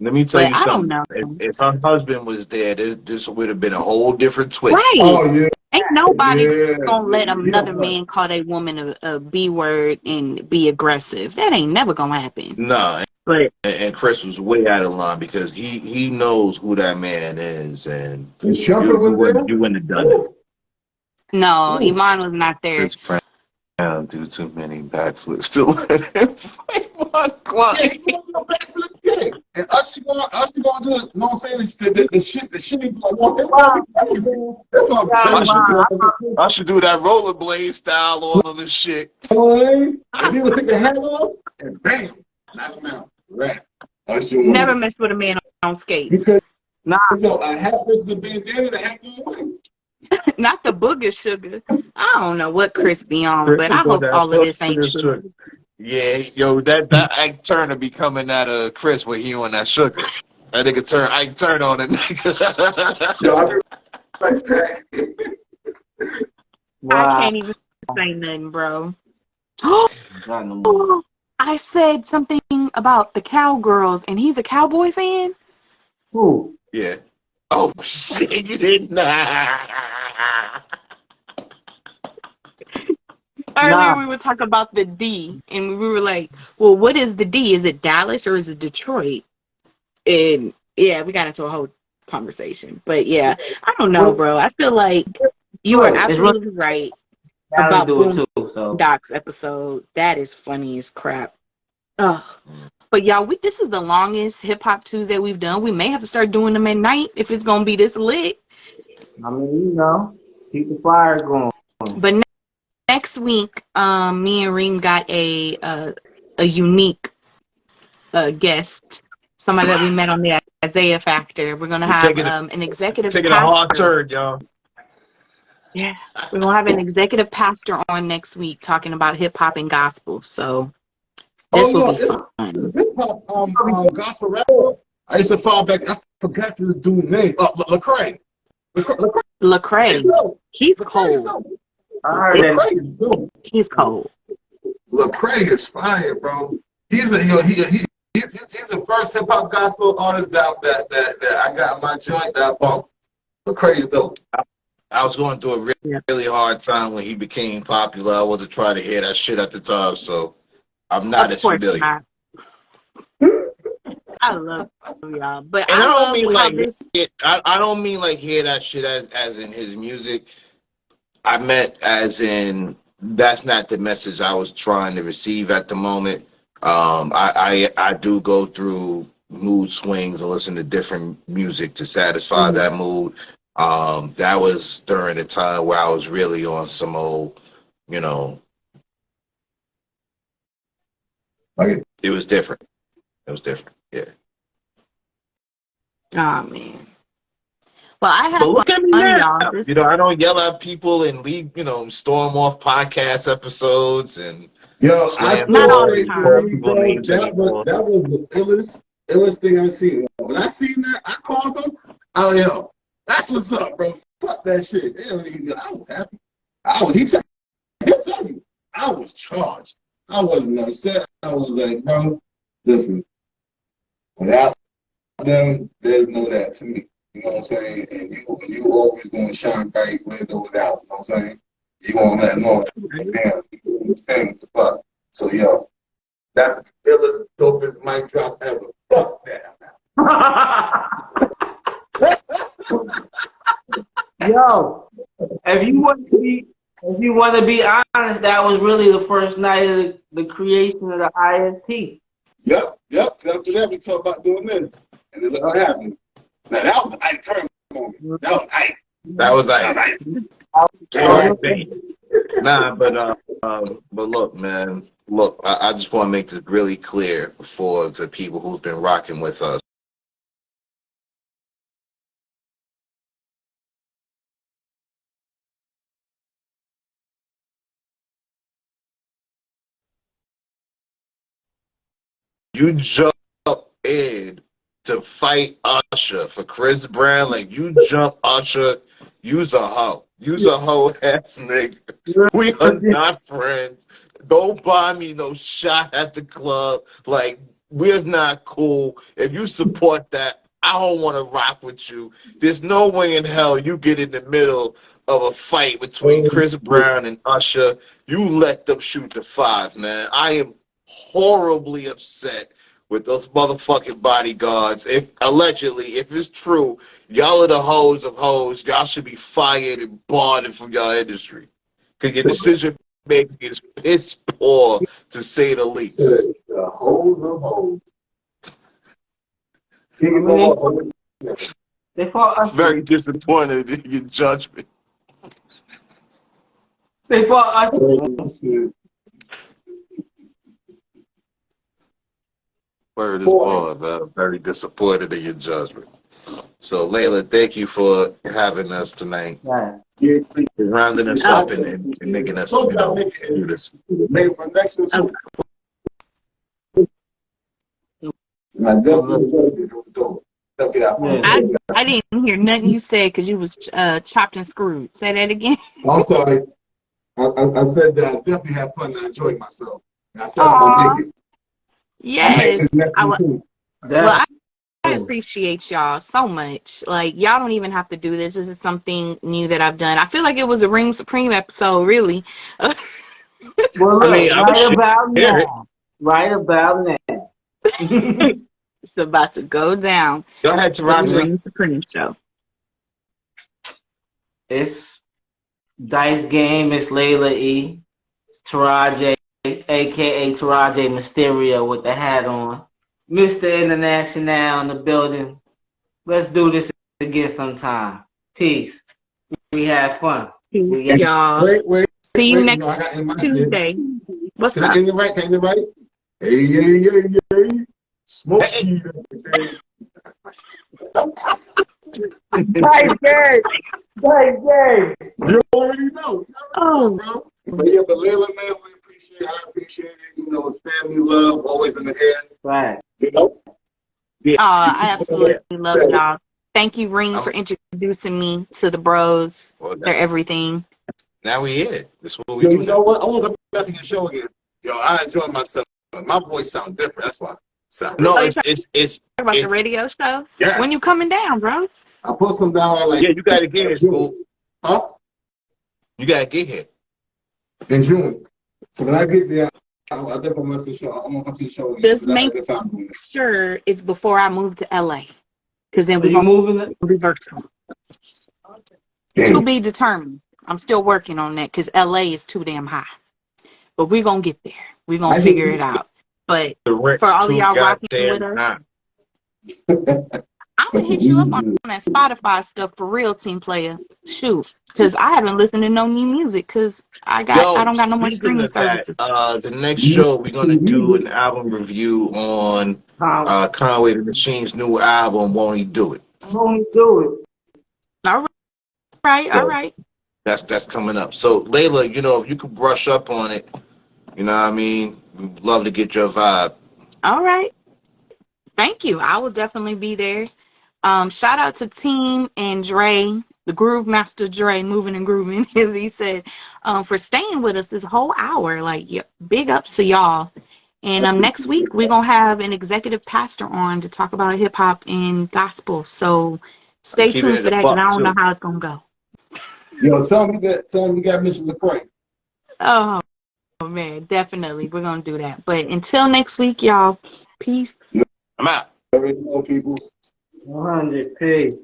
Let me tell But you I don't something. know. If her husband was there, this would have been a whole different twist. Right. Oh yeah, Ain't nobody yeah. gonna let You know another what? man call a woman a B word and be aggressive. That ain't never gonna happen. No, But and Chris was way out of line because he knows who that man is, and And Shumpert was there. you wouldn't have done it. no, Ooh. Iman was not there. Chris Brown do too many backflips to let him fight my clock. Yeah, he gonna do a backflip kick. And Usher gonna do it. You know what I'm saying? The shit he like, well, it's gonna be crazy. That's gonna be I should do that rollerblade style on the shit. You know what I mean? And he would take the hat off and bam, knock him out. Right. Usher won. Never mess with a man on skates. Because Nah, a hat versus a bandana, the hat gonna win. not the booger sugar. I don't know what Chris be on, Chris but I was on hope that all of this ain't sugar true. Yeah, yo, that Ike Turner be coming out of Chris when he on that sugar. That nigga turn Ike Turner on a nigga. Yo, I be like that. I can't even say nothing, bro. I said something about the cowgirls, and he's a cowboy fan. Who? Yeah. Oh shit, you didn't. Earlier we were talking about the D, and we were like, well, what is the D? Is it Dallas or is it Detroit? And yeah, we got into a whole conversation. But yeah, I don't know, bro. I feel like you are absolutely right about Doc's episode. That is funny as crap. Ugh. But y'all, this is the longest Hip Hop Tuesday we've done. We may have to start doing them at night if it's gonna be this lit. I mean, you know, keep the fire going. But next week, me and Reem got a unique guest, somebody that we met on the Isaiah Factor. We're gonna have an executive taking pastor. a hard turn, y'all. Yeah, we're gonna have an executive pastor on next week talking about hip hop and gospel. So this will be fun. Hip hop gospel rapper. I used to fall back. I forgot the dude's name. Lecrae. Lecrae. He's cold. I heard that. He's cold. Lecrae is fire, bro. He's the first hip hop gospel artist that I got in my joint that I bought. Lecrae is dope. I was going through a really hard time when he became popular. I wasn't trying to hear that shit at the time, so I'm not as familiar. I love y'all, but and I don't love mean how like this. I don't mean like hear that shit as in his music. I meant as in that's not the message I was trying to receive at the moment. I do go through mood swings and listen to different music to satisfy that mood. That was during the time where I was really on some old, you know. It was different. It was different. Yeah. Oh man. Well, I have but look at me now. y'all. You know, I don't yell at people and leave, storm off podcast episodes and slam not all the time. That was the illest thing I've seen. When I seen that, I called them. Oh, yo, that's what's up, bro. Fuck that shit. I was happy. He'll tell you, I was charged. I wasn't upset. I was like, bro, listen, without them, there's no that to me. You know what I'm saying? And you always going to shine bright with or without. You know what I'm saying? You want to let them know, damn, you understand what the fuck. So, yo, that's the illest, dopest mic drop ever. Fuck that. Yo, if you want to be honest, that was really the first night of the creation of the IST. Yep. After that, we talked about doing this. And then look what happened. Now, that was Ike Turner moment. That was Ike. Nah, but look, man. Look, I just want to make this really clear for the people who've been rocking with us. You jump in to fight Usher for Chris Brown, like you jump Usher, you's a hoe. You's a hoe ass nigga. We are not friends. Don't buy me no shot at the club. Like, we're not cool. If you support that, I don't want to rock with you. There's no way in hell you get in the middle of a fight between Chris Brown and Usher. You let them shoot the 5, man. I am horribly upset with those motherfucking bodyguards. If allegedly, if it's true, y'all are the hoes of hoes. Y'all should be fired and barred from your industry. Because your decision making is piss poor, to say the least. The hoes of hoes. They fought Usher. Very disappointed in your judgment. They fought Usher. Word is born, man. I'm very disappointed in your judgment. So, Layla, thank you for having us tonight. Right. Rounding us up and making us, do this. I didn't hear nothing you said because you was chopped and screwed. Say that again. I'm sorry. I said that I definitely had fun and I enjoyed myself. And I said I'm gonna make it. Yes. Well, I appreciate y'all so much. Like, y'all don't even have to do this. This is something new that I've done. I feel like it was a Ring Supreme episode, really. well, look, right about now. It's about to go down. Go ahead, Taraji. Ring Supreme show. It's Dice Game. It's Layla E. It's Taraji, a.k.a. Taraji Mysterio with the hat on. Mr. International in the building. Let's do this again sometime. Peace. We had fun. Peace, y'all. Wait. See you next Tuesday. What's up? Can you write? Hey. Smoke. Nice game. You already know. Bro. But yeah, but Layla, man, I appreciate it. You know, it's family love, always in the air. Right. You know? Oh, I absolutely love y'all. Thank you, Ring, for introducing me to the bros. They're everything. Now we here. This is what we do. You know what? I want to come back in your show again. Yo, I enjoy myself. My voice sounds different. That's why. No, it's about the radio show. Yes. When you coming down, bro? I put some down like you got to get here, school. Huh? You got to get here in June. So when I get there, I think I'm going to the show. I'm going to come to the show again. Just make sure it's before I move to LA, because then we're gonna be virtual. To be determined. I'm still working on that because LA is too damn high, but we're gonna get there. We're gonna figure it out. But for all of y'all rocking with us, I'm gonna hit you up on that Spotify stuff for real, team player. Shoot, because I haven't listened to no new music because I don't got no more streaming services. The next show we're gonna do an album review on Conway the Machine's new album. Won't he do it? Won't he do it? All right. That's coming up. So Layla, you know, if you could brush up on it, you know what I mean? We'd love to get your vibe. All right. Thank you. I will definitely be there. Shout out to Team and Dre, the Groove Master Dre, moving and grooving, as he said, for staying with us this whole hour. Like, big ups to y'all. And next week, we're going to have an executive pastor on to talk about hip hop and gospel. So stay tuned for that, because I don't know how it's going to go. Yo, tell me you got Mr. LaCroix. Oh, man, definitely. We're going to do that. But until next week, y'all, peace. I'm out. People. 100 peace.